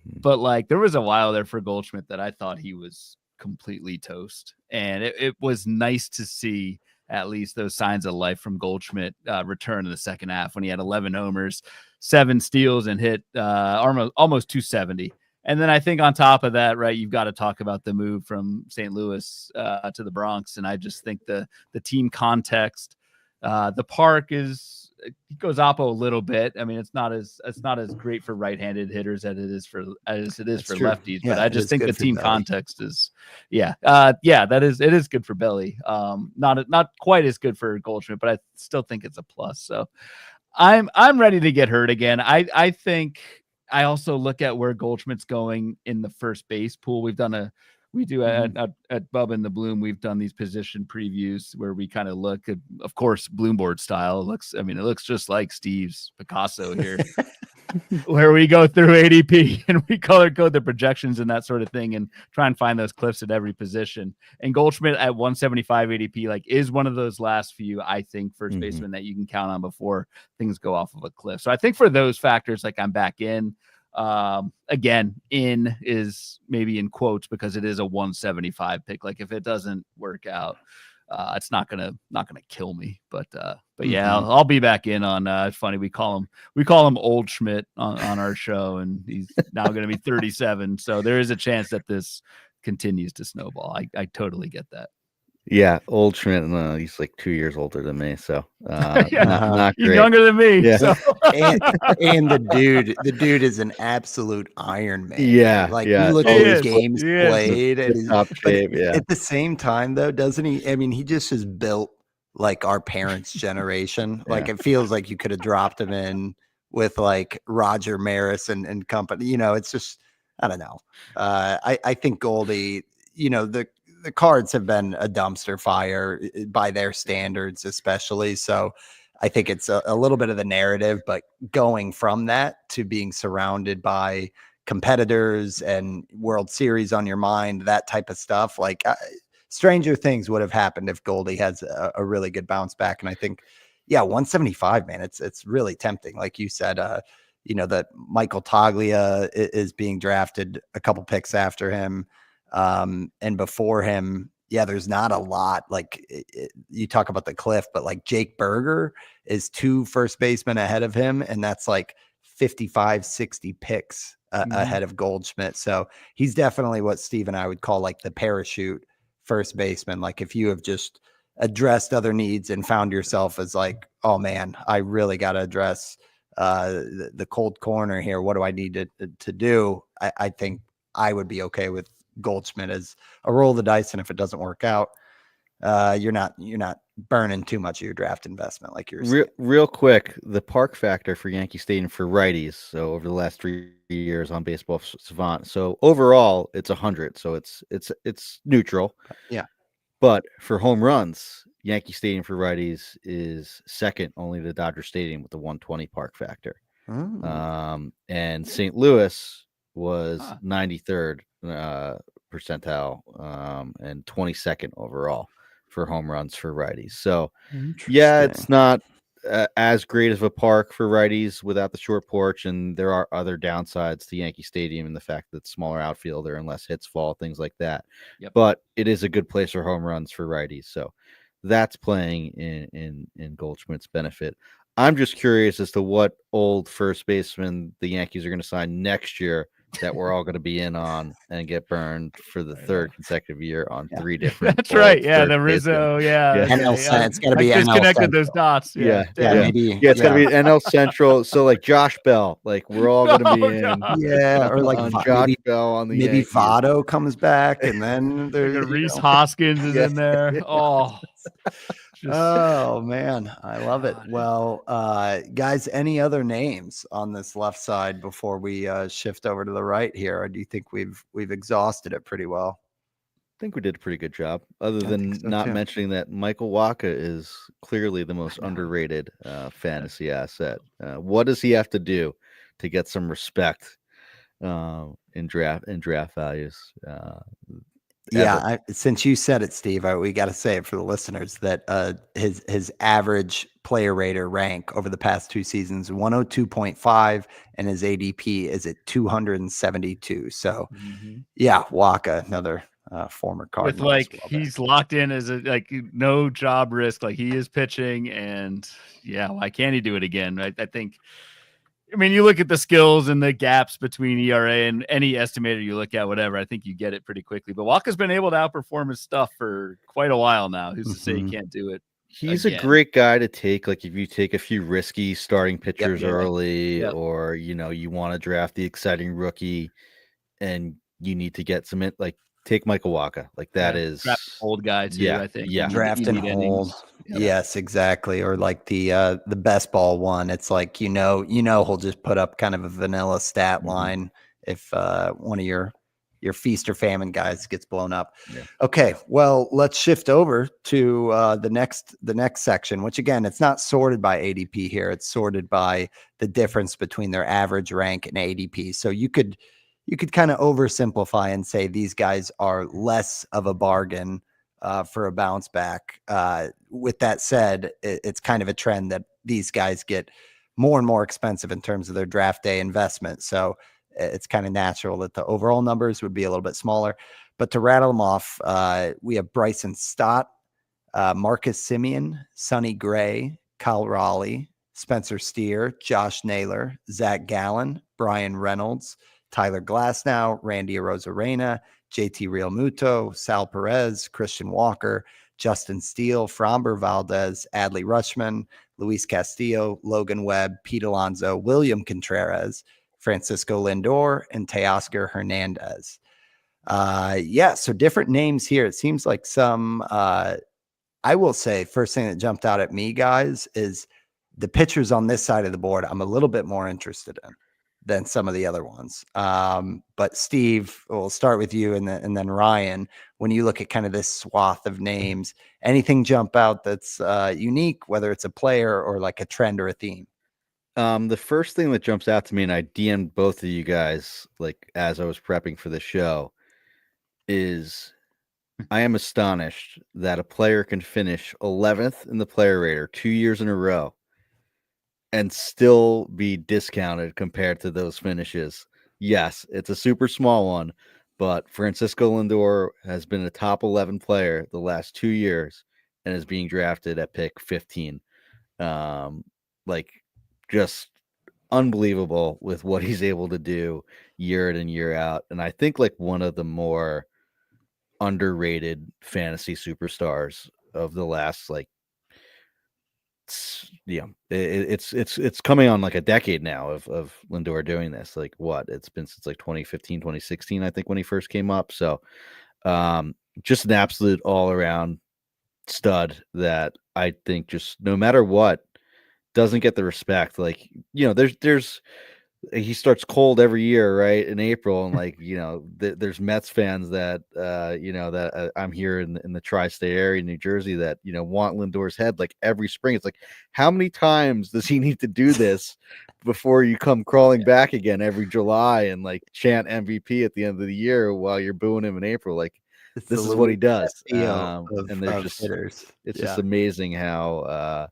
But like there was a while there for Goldschmidt that I thought he was completely toast. And it was nice to see at least those signs of life from Goldschmidt return in the second half when he had 11 homers, 7 steals, and hit almost 270. And then I think on top of that, right, you've got to talk about the move from St. Louis to the Bronx. And I just think the team context, the park it goes oppo a little bit. I mean, it's not as great for right-handed hitters as it is for lefties. Yeah, but I just think the team context is, it is good for Belly. Not quite as good for Goldschmidt, but I still think it's a plus. So I'm ready to get hurt again. I think I also look at where Goldschmidt's going in the first base pool. We do at Bubba and the Bloom. We've done these position previews where we kind of look at, of course, Bloomboard style. It looks just like Steve's Picasso here, where we go through ADP and we color code the projections and that sort of thing and try and find those cliffs at every position. And Goldschmidt at 175 ADP, is one of those last few, I think, first baseman that you can count on before things go off of a cliff. So I think for those factors, I'm back in. Again, in is maybe in quotes because it is a 175 pick. If it doesn't work out, it's not gonna kill me. But yeah, I'll be back in on. It's funny we call him Old Schmidt on our show, and he's now gonna be 37. So there is a chance that this continues to snowball. I totally get that. Yeah, Old Schmidt, he's 2 years older than me, so not great. He's younger than me. Yeah. So. and the dude is an absolute Iron Man. Yeah, you look at his games played, and top shape. Yeah. At the same time, though, doesn't he? I mean, he just is built like our parents' generation. It feels like you could have dropped him in with Roger Maris and company. It's just, I don't know. I think Goldie, the Cards have been a dumpster fire by their standards, especially. So I think it's a little bit of the narrative, but going from that to being surrounded by competitors and World Series on your mind, that type of stuff, stranger things would have happened if Goldie has a really good bounce back. And I think, 175, man, it's really tempting. Like you said, that Michael Toglia is being drafted a couple picks after him. And before him, there's not a lot. You talk about the cliff, but Jake Berger is 2 first basemen ahead of him, and that's 55, 60 picks ahead of Goldschmidt. So he's definitely what Steve and I would call the parachute first baseman. If you have just addressed other needs and found yourself as oh man, I really got to address the cold corner here. What do I need to do? I think I would be okay with Goldschmidt as a roll of the dice, and if it doesn't work out, you're not burning too much of your draft investment, like you're saying. Real quick, the park factor for Yankee Stadium for righties, so over the last 3 years on Baseball Savant, so overall it's 100, so it's neutral. Yeah, but for home runs, Yankee Stadium for righties is second only to Dodger Stadium with the 120 park factor. And St. Louis was 93rd percentile and 22nd overall for home runs for righties. So it's not as great of a park for righties without the short porch, and there are other downsides to Yankee Stadium and the fact that smaller outfielder and less hits fall, things like that. But it is a good place for home runs for righties, so that's playing in Goldschmidt's benefit. I'm just curious as to what old first baseman the Yankees are going to sign next year that we're all going to be in on and get burned for the third consecutive year on 3 different. That's right. Yeah, the Rizzo. It's got to be NL disconnected those dots. Maybe. It's got to be NL Central. So Josh Bell, we're all going to be in. Yeah, or on Josh Bell on the maybe Yankees. Votto comes back, and then there's Reese Hoskins is in there. Oh. Oh man, I love it. Well, guys, any other names on this left side before we shift over to the right here? Or do you think we've exhausted it pretty well? I think we did a pretty good job, other than not mentioning that Michael Wacha is clearly the most underrated fantasy asset. What does he have to do to get some respect in draft values? Since you said it, Steve, we got to say it for the listeners that his average player rater rank over the past 2 seasons 102.5, and his ADP is at 272. So Waka, another former with Cardinal. like he's locked in as a like no job risk, like he is pitching, and yeah, why can't he do it again? I think. I mean, you look at the skills and the gaps between ERA and any estimator you look at, whatever, I think you get it pretty quickly. But Walker's been able to outperform his stuff for quite a while now. Who's to say he can't do it? He's again. A great guy to take. Like if you take a few risky starting pitchers early, or you want to draft the exciting rookie, and you need to get some like take Michael Walker. Like that is draft old guy too. I think draft and hold. Yes, exactly. Or like the best ball one. It's like he'll just put up kind of a vanilla stat line if one of your feast or famine guys gets blown up. Yeah. Okay, well, let's shift over to the next section, which again, it's not sorted by ADP here. It's sorted by the difference between their average rank and ADP. So you could kind of oversimplify and say these guys are less of a bargain for a bounce back. With that said, it's kind of a trend that these guys get more and more expensive in terms of their draft day investment. So it's kind of natural that the overall numbers would be a little bit smaller. But to rattle them off, we have Bryson Stott, Marcus Semien, Sonny Gray, Kyle Raleigh, Spencer Steer, Josh Naylor, Zach Gallen, Brian Reynolds, Tyler Glasnow, Randy Arozarena, JT Realmuto, Sal Perez, Christian Walker, Justin Steele, Framber Valdez, Adley Rutschman, Luis Castillo, Logan Webb, Pete Alonso, William Contreras, Francisco Lindor, and Teoscar Hernandez. So different names here. It seems like some, I will say, first thing that jumped out at me, guys, is the pitchers on this side of the board I'm a little bit more interested in than some of the other ones. But Steve, we'll start with you and then Ryan. When you look at kind of this swath of names, anything jump out that's unique, whether it's a player or like a trend or a theme? The first thing that jumps out to me, and I DM'd both of you guys like as I was prepping for the show, is I am astonished that a player can finish 11th in the player rater 2 years in a row and still be discounted compared to those finishes. Yes, it's a super small one, but Francisco Lindor has been a top 11 player the last 2 years and is being drafted at pick 15. Just unbelievable with what he's able to do year in and year out. And I think like one of the more underrated fantasy superstars of the last it's coming on like a decade now of Lindor doing this. Like what? It's been since like 2015, 2016, I think, when he first came up. So just an absolute all around stud that I think just no matter what doesn't get the respect. Like, there's he starts cold every year, right, in April, and there's Mets fans that I'm here in the tri-state area, New Jersey, that want Lindor's head like every spring. It's like, how many times does he need to do this before you come crawling back again every July and like chant MVP at the end of the year while you're booing him in April? Like, this is what he does. And there's just hitters. It's just amazing how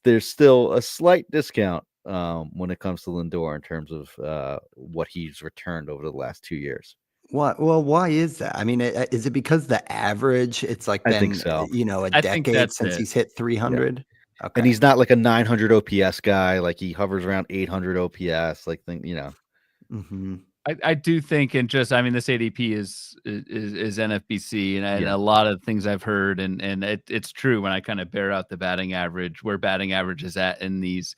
there's still a slight discount when it comes to Lindor in terms of what he's returned over the last 2 years. Why is that? I mean, is it because the average, it's like been, I think so. A decade since he's hit 300? Yeah. Okay. And he's not like a 900 OPS guy. Like he hovers around 800 OPS. Mm-hmm. I do think, and just, I mean, this ADP is NFBC, and a lot of things I've heard, and it's true when I kind of bear out the batting average, where batting average is at in these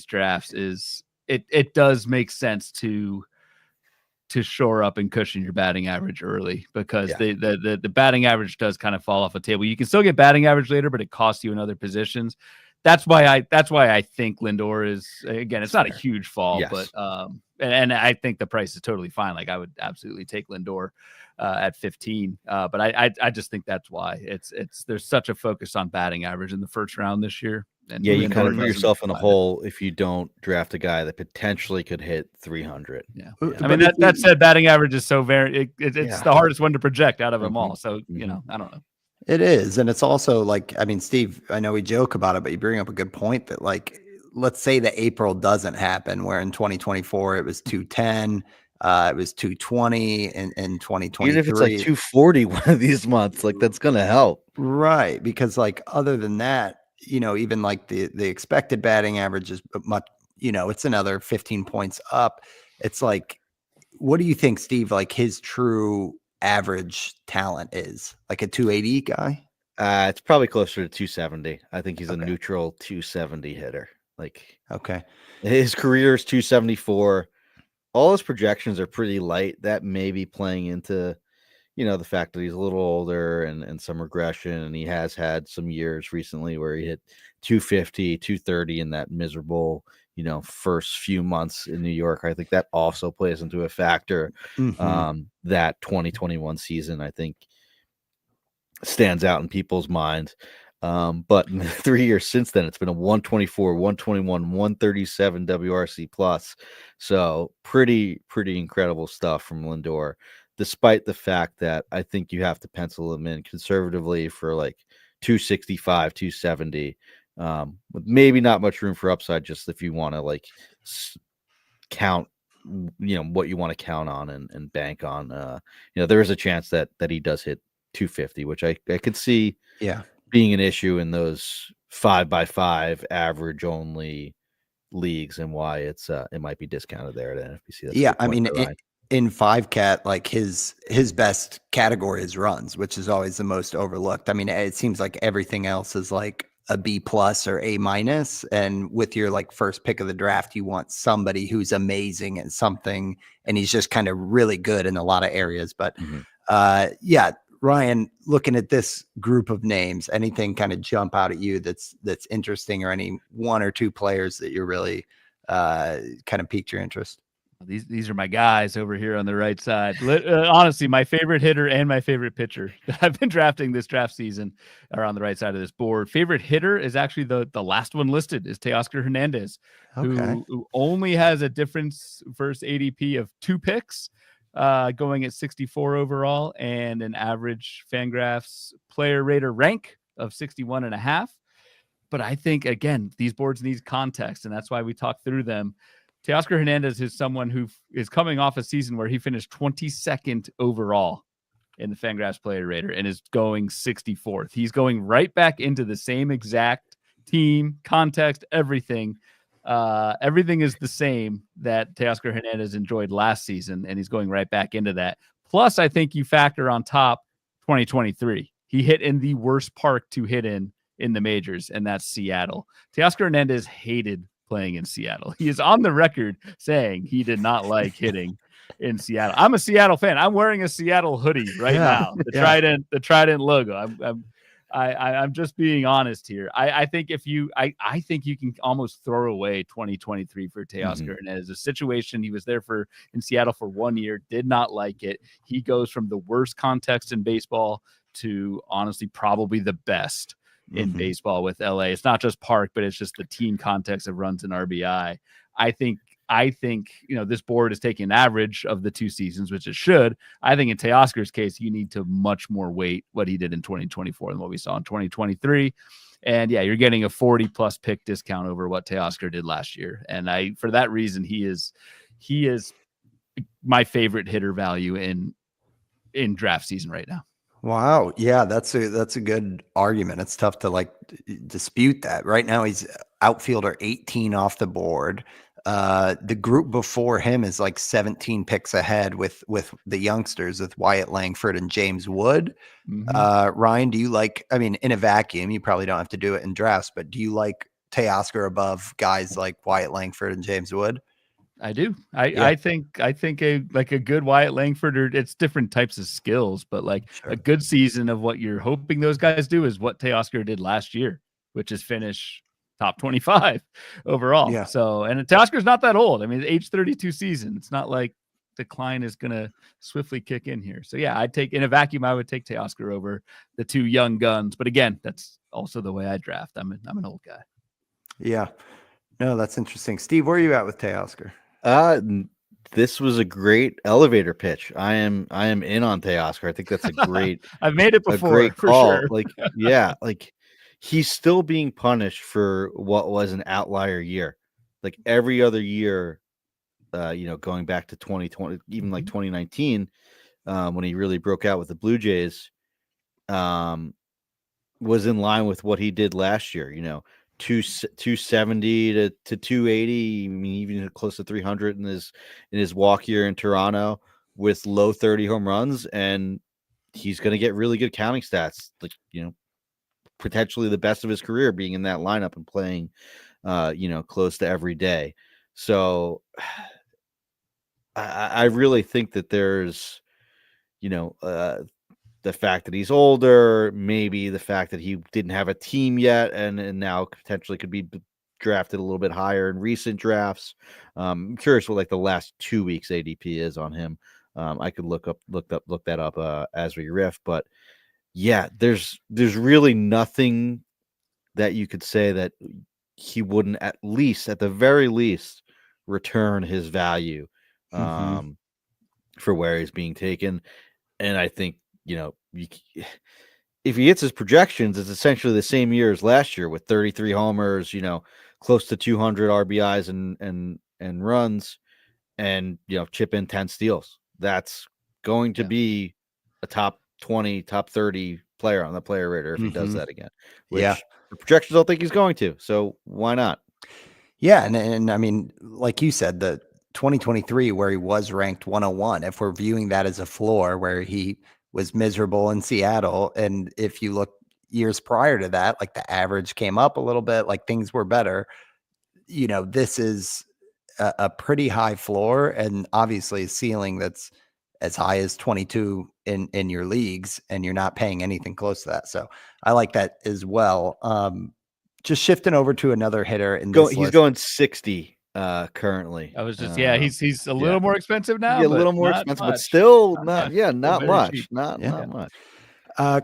drafts, is it does make sense to shore up and cushion your batting average early, because the batting average does kind of fall off a table. You can still get batting average later, but it costs you in other positions. That's why I think Lindor is, again, it's not a huge fall, but and I think the price is totally fine. Like I would absolutely take Lindor at 15, but I just think that's why there's such a focus on batting average in the first round this year. And you kind of put yourself in a hole if you don't draft a guy that potentially could hit 300. I mean, that said, batting average is so it's the hardest one to project out of them all. So I don't know. It is. And it's also like, I mean, Steve, I know we joke about it, but you bring up a good point that, like, let's say that April doesn't happen, where in 2024 it was 210. It was 220 in 2023. Even if it's like 240 one of these months, like that's gonna help. Right, because like other than that, even like the expected batting average is much, it's another 15 points up. It's like, what do you think, Steve, like his true average talent is? Like a 280 guy? It's probably closer to 270. I think he's a Okay. neutral 270 hitter. Like Okay. his career is 274. All his projections are pretty light. That may be playing into, the fact that he's a little older and some regression. And he has had some years recently where he hit 250, 230 in that miserable, first few months in New York. I think that also plays into a factor. That 2021 season, I think, stands out in people's minds. But in the 3 years since then, it's been a 124, 121, 137 WRC plus. So pretty incredible stuff from Lindor, despite the fact that I think you have to pencil him in conservatively for like 265, 270, with maybe not much room for upside, just if you want to like count, what you want to count on and bank on. There is a chance that he does hit 250, which I could see being an issue in those 5x5 average only leagues, and why it might be discounted there at NFBC. That's I mean, in 5-cat, like his best category is runs, which is always the most overlooked. I mean, it seems like everything else is like a B plus or A minus, and with your like first pick of the draft, you want somebody who's amazing at something, and he's just kind of really good in a lot of areas. But Ryan, looking at this group of names, anything kind of jump out at you that's interesting, or any one or two players that you're really kind of piqued your interest? These are my guys over here on the right side. Honestly, my favorite hitter and my favorite pitcher that I've been drafting this draft season are on the right side of this board. Favorite hitter is actually the last one listed, is Teoscar Hernandez, who only has a difference versus ADP of 2 picks, going at 64 overall, and an average Fangraphs player rater rank of 61.5. But I think, again, these boards need context, and that's why we talk through them. Teoscar Hernandez is someone who is coming off a season where he finished 22nd overall in the Fangraphs player rater and is going 64th. He's going right back into the same exact team, context, everything. Everything is the same that Teoscar Hernandez enjoyed last season, and he's going right back into that. Plus, I think you factor on top 2023. He hit in the worst park to hit in the majors, and that's Seattle. Teoscar Hernandez hated playing in Seattle. He is on the record saying he did not like hitting in Seattle. I'm a Seattle fan. I'm wearing a Seattle hoodie right now. The Trident logo. I'm just being honest here. I think I think you can almost throw away 2023 for Teoscar Hernandez. A situation, he was there in Seattle for 1 year, did not like it. He goes from the worst context in baseball to honestly probably the best in baseball with LA. It's not just park, but it's just the team context of runs and RBI. I think this board is taking an average of the 2 seasons, which it should. I think in Teoscar's case, you need to much more weight what he did in 2024 than what we saw in 2023. And you're getting a 40 plus pick discount over what Teoscar did last year. And for that reason, he is my favorite hitter value in draft season right now. Wow. Yeah, that's a good argument. It's tough to like dispute that. Right now he's outfielder 18 off the board. The group before him is like 17 picks ahead with the youngsters, with Wyatt Langford and James Wood. Ryan, do you like, I mean, in a vacuum, you probably don't have to do it in drafts, but do you like Teoscar above guys like Wyatt Langford and James Wood? I do. I think a good Wyatt Langford, or it's different types of skills, but like a good season of what you're hoping those guys do is what Teoscar did last year, which is finish top 25 overall. Yeah. So, and Teoscar's not that old. I mean, age 32 season. It's not like decline is going to swiftly kick in here. So I'd take, in a vacuum, I would take Teoscar over the 2 young guns. But again, that's also the way I draft. I'm an old guy. Yeah. No, that's interesting. Steve, where are you at with Teoscar? This was a great elevator pitch. I am in on Teoscar. I think that's a great I've made it before, a great call. For sure. Like he's still being punished for what was an outlier year. Like every other year going back to 2020, even like 2019, when he really broke out with the Blue Jays, was in line with what he did last year. 270 to 280. I mean, even close to 300 in his walk year in Toronto with low 30 home runs, and he's going to get really good counting stats. Like, potentially the best of his career being in that lineup and playing, close to every day. So I really think that there's, the fact that he's older, maybe the fact that he didn't have a team yet, and now potentially could be drafted a little bit higher in recent drafts. I'm curious what like the last 2 weeks ADP is on him. I could look that up as we riff, but yeah, there's really nothing that you could say that he wouldn't at the very least return his value for where he's being taken. And I think, if he hits his projections, it's essentially the same year as last year with 33 homers, close to 200 RBIs and runs, and, chip in 10 steals. That's going to be a top 20, top 30 player on the player radar if he does that again, which the projections don't think he's going to. So why not? Yeah. And I mean, like you said, the 2023 where he was ranked 101, if we're viewing that as a floor where he was miserable in Seattle, and if you look years prior to that, like the average came up a little bit, like things were better, this is a pretty high floor, and obviously a ceiling that's as high as 22 in your leagues, and you're not paying anything close to that. So I like that as well. Just shifting over to another hitter in this He's list. going 60 currently. I was just he's a little more expensive now. Yeah, a little more expensive, but still not much. Not much.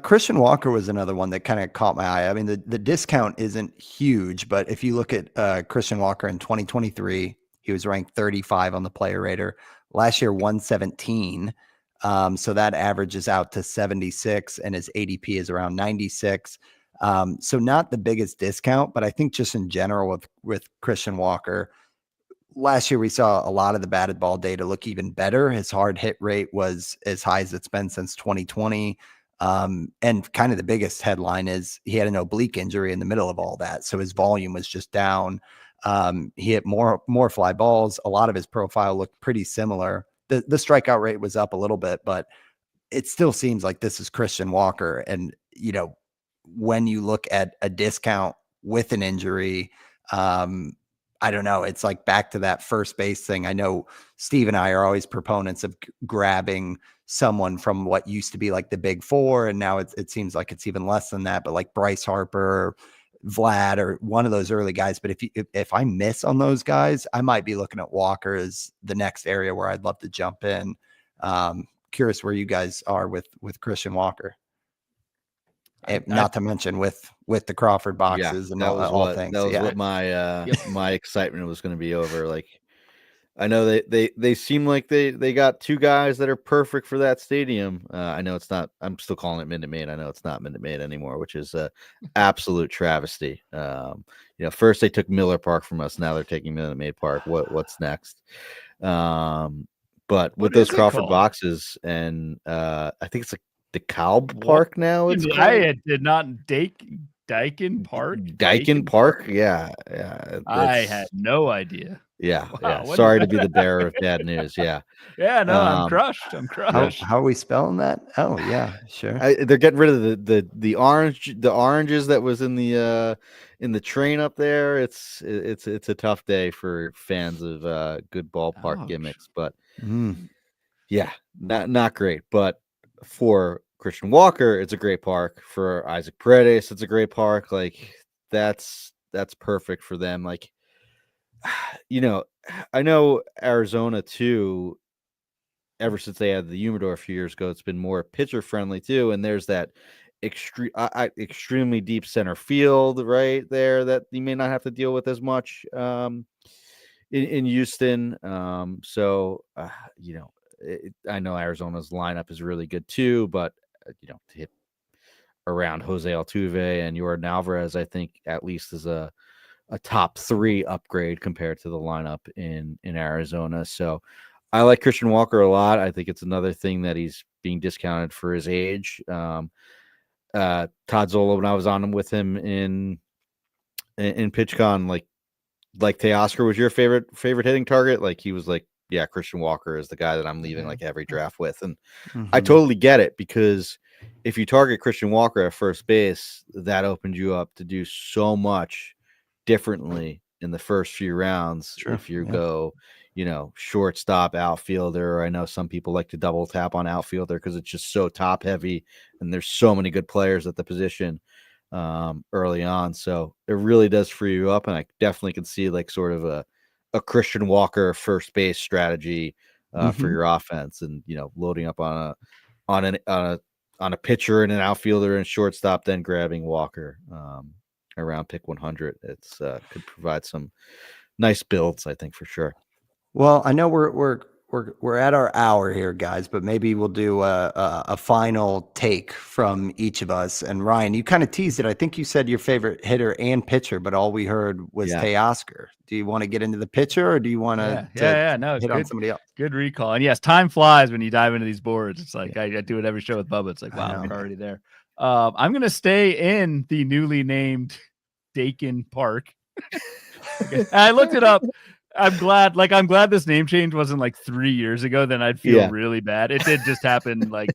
Christian Walker was another one that kind of caught my eye. I mean, the discount isn't huge, but if you look at Christian Walker in 2023, he was ranked 35 on the player rater. Last year, 117. So that averages out to 76, and his ADP is around 96. So not the biggest discount, but I think just in general with Christian Walker, last year we saw a lot of the batted ball data look even better. His hard hit rate was as high as it's been since 2020. And kind of the biggest headline is he had an oblique injury in the middle of all that. So his volume was just down. He hit more fly balls. A lot of his profile looked pretty similar. The strikeout rate was up a little bit, but it still seems like this is Christian Walker. And, when you look at a discount with an injury, I don't know. It's like back to that first base thing. I know Steve and I are always proponents of grabbing someone from what used to be like the big four, and now it seems like it's even less than that. But like Bryce Harper, Vlad, or one of those early guys. But if I miss on those guys, I might be looking at Walker as the next area where I'd love to jump in. Curious where you guys are with Christian Walker. Not to mention with the Crawford boxes and all things. That was what my my excitement was going to be over. Like, I know they seem like they got two guys that are perfect for that stadium. I know it's not. I'm still calling it Minute Maid. I know it's not Minute Maid anymore, which is a absolute travesty. First they took Miller Park from us. Now they're taking Minute Maid Park. What's next? But with those Crawford boxes, and I think it's like the Cow Park now. It's I did not Dyken Park. Dyken Park, yeah. I had no idea. Yeah, wow, yeah. Sorry to be the bearer of bad news. Yeah, yeah. No, I'm crushed. How are we spelling that? Oh, yeah, sure. They're getting rid of the oranges that was in the train up there. It's a tough day for fans of good ballpark gimmicks, but yeah, not great. But for Christian Walker, it's a great park. For Isaac Paredes, it's a great park. Like that's perfect for them. Like, I know Arizona too, ever since they had the Humidor a few years ago, it's been more pitcher friendly too. And there's that extremely deep center field right there that you may not have to deal with as much in Houston. I know Arizona's lineup is really good too, but to hit around Jose Altuve and Yordan Alvarez, I think at least is a top 3 upgrade compared to the lineup in Arizona. So I like Christian Walker a lot. I think it's another thing that he's being discounted for his age. Todd Zola, when I was on with him in PitchCon, like Teoscar was your favorite hitting target. Like he was like, yeah, Christian Walker is the guy that I'm leaving like every draft with. And I totally get it, because if you target Christian Walker at first base, that opened you up to do so much differently in the first few rounds. Sure, if you go, shortstop, outfielder. I know some people like to double tap on outfielder because it's just so top heavy and there's so many good players at the position early on. So it really does free you up. And I definitely can see like sort of a Christian Walker first base strategy for your offense, and loading up on a pitcher and an outfielder and shortstop, then grabbing Walker around pick 100. It's could provide some nice builds, I think, for sure. Well, I know we're at our hour here, guys, but maybe we'll do a final take from each of us. And Ryan, you kind of teased it. I think you said your favorite hitter and pitcher, but all we heard was Teoscar. Do you want to get into the pitcher, or do you want to hit on somebody else? Good recall. And yes, time flies when you dive into these boards. It's like I do it every show with Bubba. It's like, wow, we're already there. I'm going to stay in the newly named Dakin Park. I looked it up. I'm glad this name change wasn't like 3 years ago. Then I'd feel really bad. It did just happen like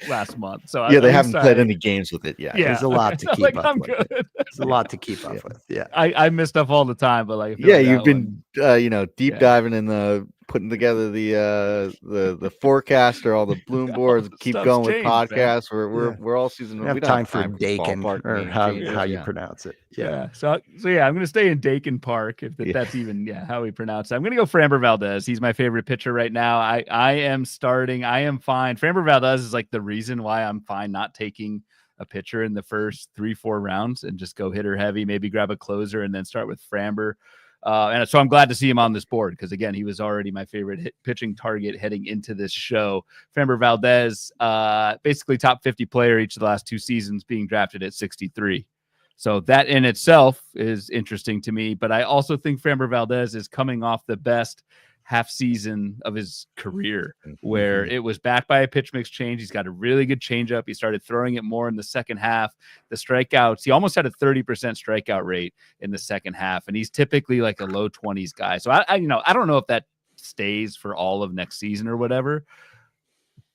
last month. So they haven't played any games with it yet. There's a lot to keep up with. There's a lot to keep up with. Yeah, I miss stuff all the time, but like you've been deep diving in the putting together the forecast or all the Bloomboards. Keep going with podcasts. Man. We're all season. We have time for Dakin, or how you pronounce it. So I'm going to stay in Dakin Park, if that's even how we pronounce it. I'm going to go Framber Valdez. He's my favorite pitcher right now. I am fine. Framber Valdez is like the reason why I'm fine not taking a pitcher in the first 3-4 rounds and just go hitter heavy, maybe grab a closer and then start with Framber. And so I'm glad to see him on this board, because again, he was already my favorite pitching target heading into this show. Framber Valdez, basically top 50 player each of the last 2 seasons, being drafted at 63. So that in itself is interesting to me. But I also think Framber Valdez is coming off the best half season of his career, where it was backed by a pitch mix change. He's got a really good changeup. He started throwing it more in the second half. The strikeouts, he almost had a 30% strikeout rate in the second half, and he's typically like a low 20s guy. So I don't know if that stays for all of next season or whatever,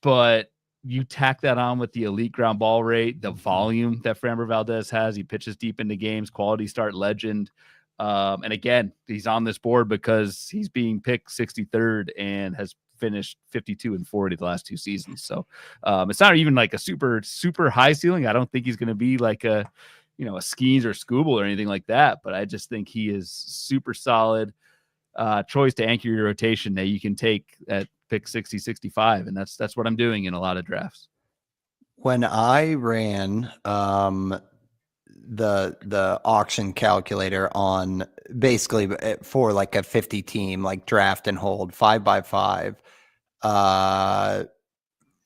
but you tack that on with the elite ground ball rate, the volume that Framber Valdez has. He pitches deep into games, quality start legend. And again, he's on this board because he's being picked 63rd and has finished 52 and 40 the last 2 seasons. So it's not even like a super, super high ceiling. I don't think he's going to be like a Skeens or Scooble or anything like that, but I just think he is super solid choice to anchor your rotation that you can take at pick 60, 65. And that's what I'm doing in a lot of drafts. When I ran, the auction calculator on basically for like a 50 team, like draft and hold 5x5,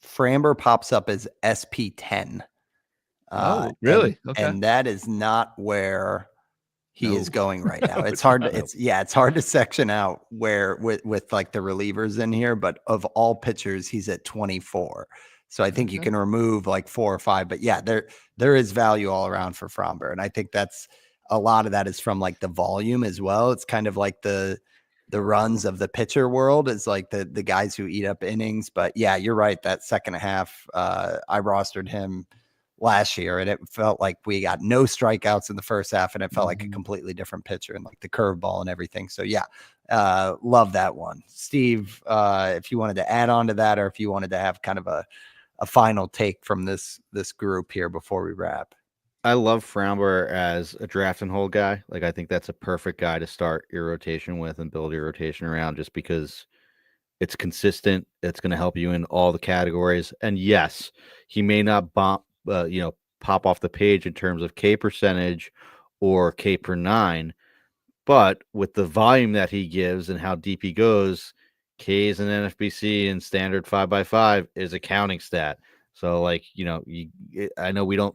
Framber pops up as SP10. Oh, really? Okay. And that is not where he is going right now. It's hard to, it's hard to section out where with like the relievers in here, but of all pitchers, he's at 24. So I think you can remove like 4 or 5, but there is value all around for Framber. And I think that's a lot of that is from like the volume as well. It's kind of like the runs of the pitcher world is like the guys who eat up innings. But yeah, you're right. That second half, I rostered him last year and it felt like we got no strikeouts in the first half and it felt like a completely different pitcher and like the curveball and everything. So yeah, love that one. Steve, if you wanted to add on to that, or if you wanted to have kind of a final take from this group here before we wrap. I love Framber as a draft and hold guy. Like, I think that's a perfect guy to start your rotation with and build your rotation around, just because it's consistent. It's going to help you in all the categories. And yes, he may not pop off the page in terms of K percentage or K per 9, but with the volume that he gives and how deep he goes, Ks and NFBC and standard 5x5 is a counting stat. So like, I know we don't,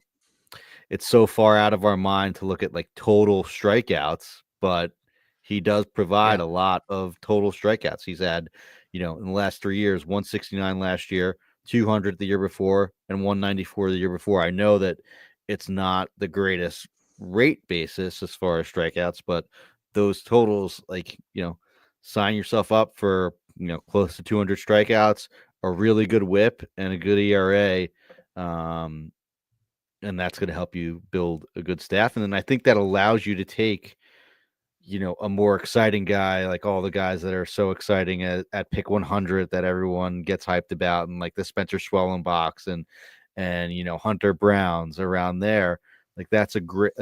it's so far out of our mind to look at like total strikeouts, but he does provide a lot of total strikeouts. He's had, in the last 3 years, 169 last year, 200 the year before, and 194 the year before. I know that it's not the greatest rate basis as far as strikeouts, but those totals, sign yourself up for, close to 200 strikeouts, a really good whip, and a good ERA. And that's going to help you build a good staff. And then I think that allows you to take, a more exciting guy, like all the guys that are so exciting at pick 100 that everyone gets hyped about, and like the Spencer Schwellenbachs and Hunter Browns around there. Like that's a great,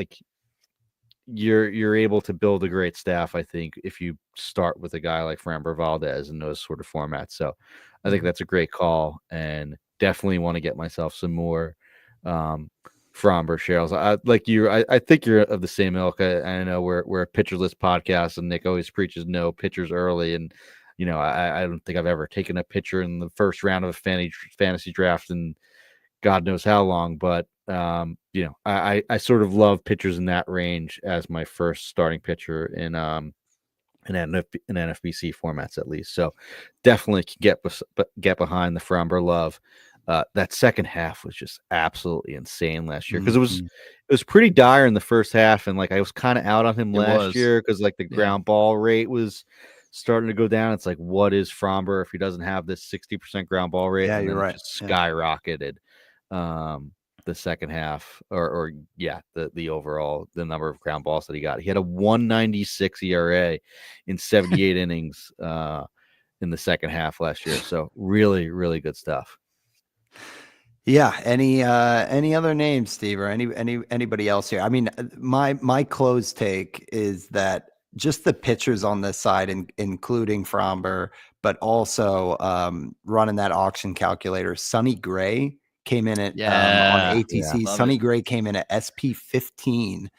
you're able to build a great staff, I think, if you start with a guy like Framber Valdez in those sort of formats. So I think that's a great call, and definitely want to get myself some more Framber shares. I think you're of the same ilk. I know we're a pitcherless podcast, and Nick always preaches no pitchers early. And I don't think I've ever taken a pitcher in the first round of a fantasy draft in God knows how long. But I sort of love pitchers in that range as my first starting pitcher in NFBC formats, at least. So definitely can get behind the Framber love. That second half was just absolutely insane last year, because it was pretty dire in the first half, and I was kind of out on him last year because the ground ball rate was starting to go down. It's like, what is Framber if he doesn't have this 60% ground ball rate? Yeah, and you're then right. It just skyrocketed the second half, the overall, the number of ground balls that he got. He had a 196 ERA in 78 innings in the second half last year. So really, really good stuff. Yeah. Any other names, Steve, or anybody else here? I mean, my close take is that just the pitchers on this side, including Framber, but also running that auction calculator, Sonny Gray came in at on ATC. Sonny Gray came in at SP 15,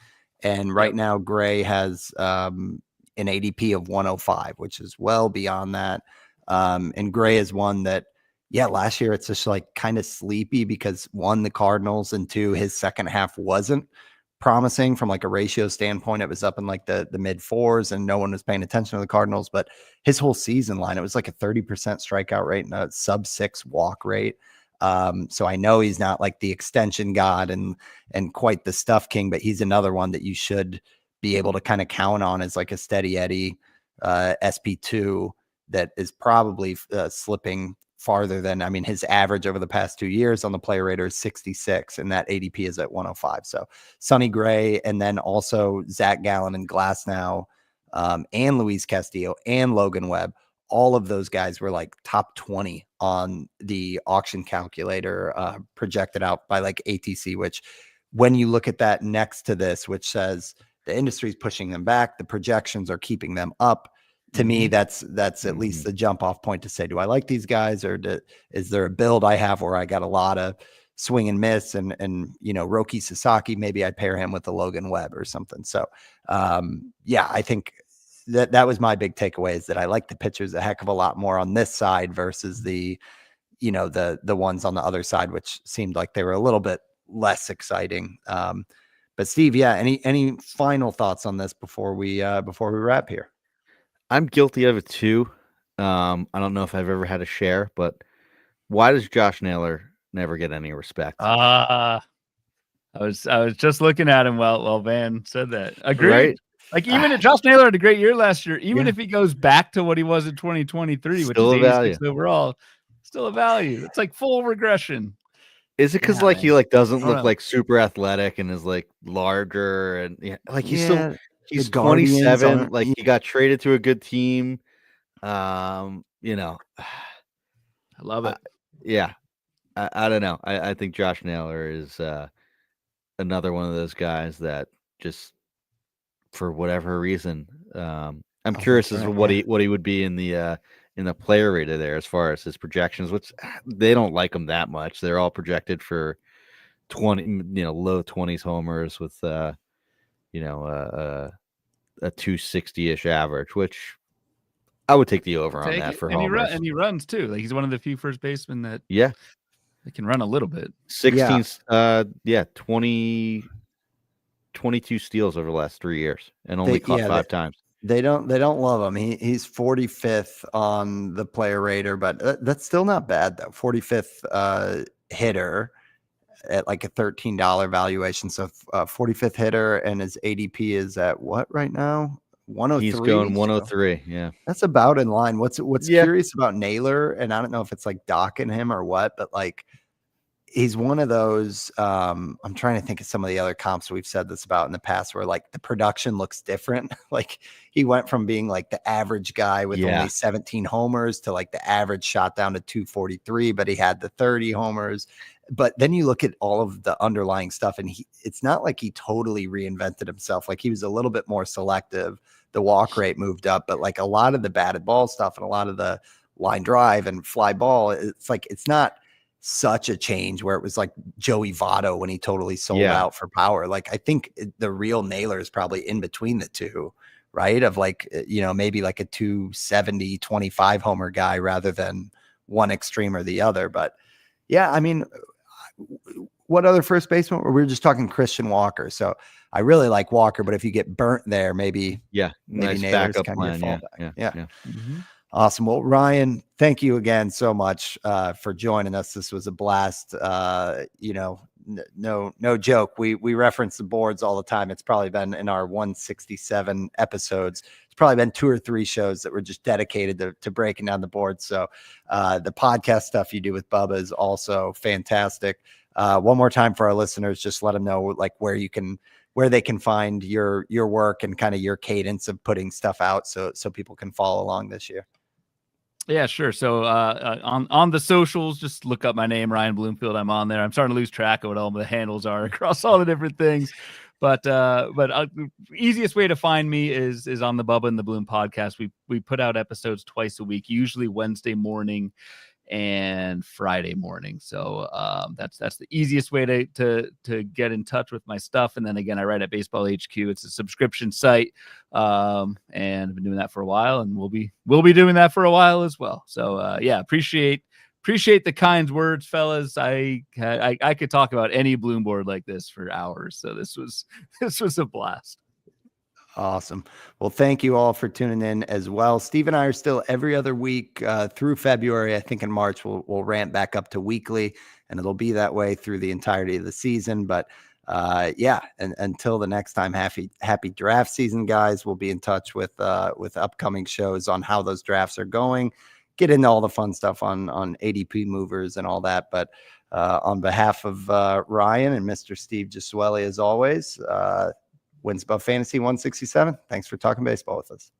and right now Gray has an ADP of 105, which is well beyond that. And Gray is one that, last year it's just kind of sleepy because one, the Cardinals, and two, his second half wasn't promising from a ratio standpoint. It was up in the mid fours, and no one was paying attention to the Cardinals. But his whole season line, it was a 30% strikeout rate and a sub 6 walk rate. So I know he's not the extension god and quite the stuff king, but he's another one that you should be able to kind of count on as a steady Eddie SP2 that is probably slipping farther than, his average over the past 2 years on the player rater is 66, and that ADP is at 105. So Sonny Gray, and then also Zach Gallen and Glasnow, and Luis Castillo and Logan Webb. All of those guys were top 20 on the auction calculator, projected out by ATC, which when you look at that next to this, which says the industry is pushing them back, the projections are keeping them up. To me, that's at least the jump off point to say, do I like these guys, or is there a build I have where I got a lot of swing and miss, and Roki Sasaki, maybe I'd pair him with the Logan Webb or something. So I think that was my big takeaway, is that I like the pitchers a heck of a lot more on this side versus the ones on the other side, which seemed like they were a little bit less exciting. But Steve, any final thoughts on this before we wrap here? I'm guilty of it too. I don't know if I've ever had a share, but why does Josh Naylor never get any respect? I was just looking at him while Van said that. Agreed. Right? Even Josh Naylor had a great year last year. Even if he goes back to what he was in 2023, which is 86 overall, still a value. It's full regression. Is it because he doesn't look super athletic and is larger, and he's still. He's 27. He got traded to a good team. I love it. I don't know. I think Josh Naylor is another one of those guys that just, for whatever reason, I'm curious as to what he would be in the player rater there as far as his projections, which they don't like him that much. They're all projected for 20, low 20s homers with a 260-ish average, which I would take the over on that for homers. And he runs too. He's one of the few first basemen that they can run a little bit. 16, 20. 22 steals over the last 3 years and only caught 5 times. They don't love him. He's 45th on the player rater, but that's still not bad though. 45th hitter at like a $13 valuation. So 45th hitter, and his ADP is at what right now? 103. He's going 103. So yeah, that's about in line. What's curious about Naylor, and I don't know if it's like docking him or what, but like he's one of those. I'm trying to think of some of the other comps we've said this about in the past, where like the production looks different. Like he went from being like the average guy with only 17 homers to like the average shot down to 243, but he had the 30 homers. But then you look at all of the underlying stuff, and it's not like he totally reinvented himself. Like he was a little bit more selective. The walk rate moved up, but like a lot of the batted ball stuff and a lot of the line drive and fly ball, it's like it's not such a change where it was like Joey Votto when he totally sold out for power. Like I think the real Naylor is probably in between the two, right? Of like, maybe like a 270, 25 homer guy rather than one extreme or the other. But yeah, I mean, what other first baseman? We were just talking Christian Walker. So I really like Walker, but if you get burnt there, maybe nice Naylor's backup kind of your plan. fallback. Yeah. Mm-hmm. Awesome. Well, Ryan, thank you again so much for joining us. This was a blast. No joke. We reference the boards all the time. It's probably been in our 167 episodes. It's probably been 2 or 3 shows that were just dedicated to breaking down the board. So the podcast stuff you do with Bubba is also fantastic. One more time for our listeners, just let them know like where they can find your work and kind of your cadence of putting stuff out so people can follow along this year. Yeah, sure. So on the socials, just look up my name, Ryan Bloomfield. I'm on there. I'm starting to lose track of what all the handles are across all the different things. But easiest way to find me is on the Bubba and the Bloom podcast. We put out episodes twice a week, usually Wednesday morning and Friday morning. So that's the easiest way to get in touch with my stuff. And then again, I write at BaseballHQ. It's a subscription site, and I've been doing that for a while, and we'll be doing that for a while as well. So appreciate the kind words, fellas. I could talk about any Bloomboard like this for hours. So this was a blast. Awesome. Well, thank you all for tuning in as well. Steve and I are still every other week through February. I think in March we'll ramp back up to weekly, and it'll be that way through the entirety of the season. But and until the next time, happy draft season, guys. We'll be in touch with upcoming shows on how those drafts are going. Get into all the fun stuff on ADP movers and all that. But on behalf of Ryan and Mr. Steve Gisueli, as always, Wins Above Fantasy 167. Thanks for talking baseball with us.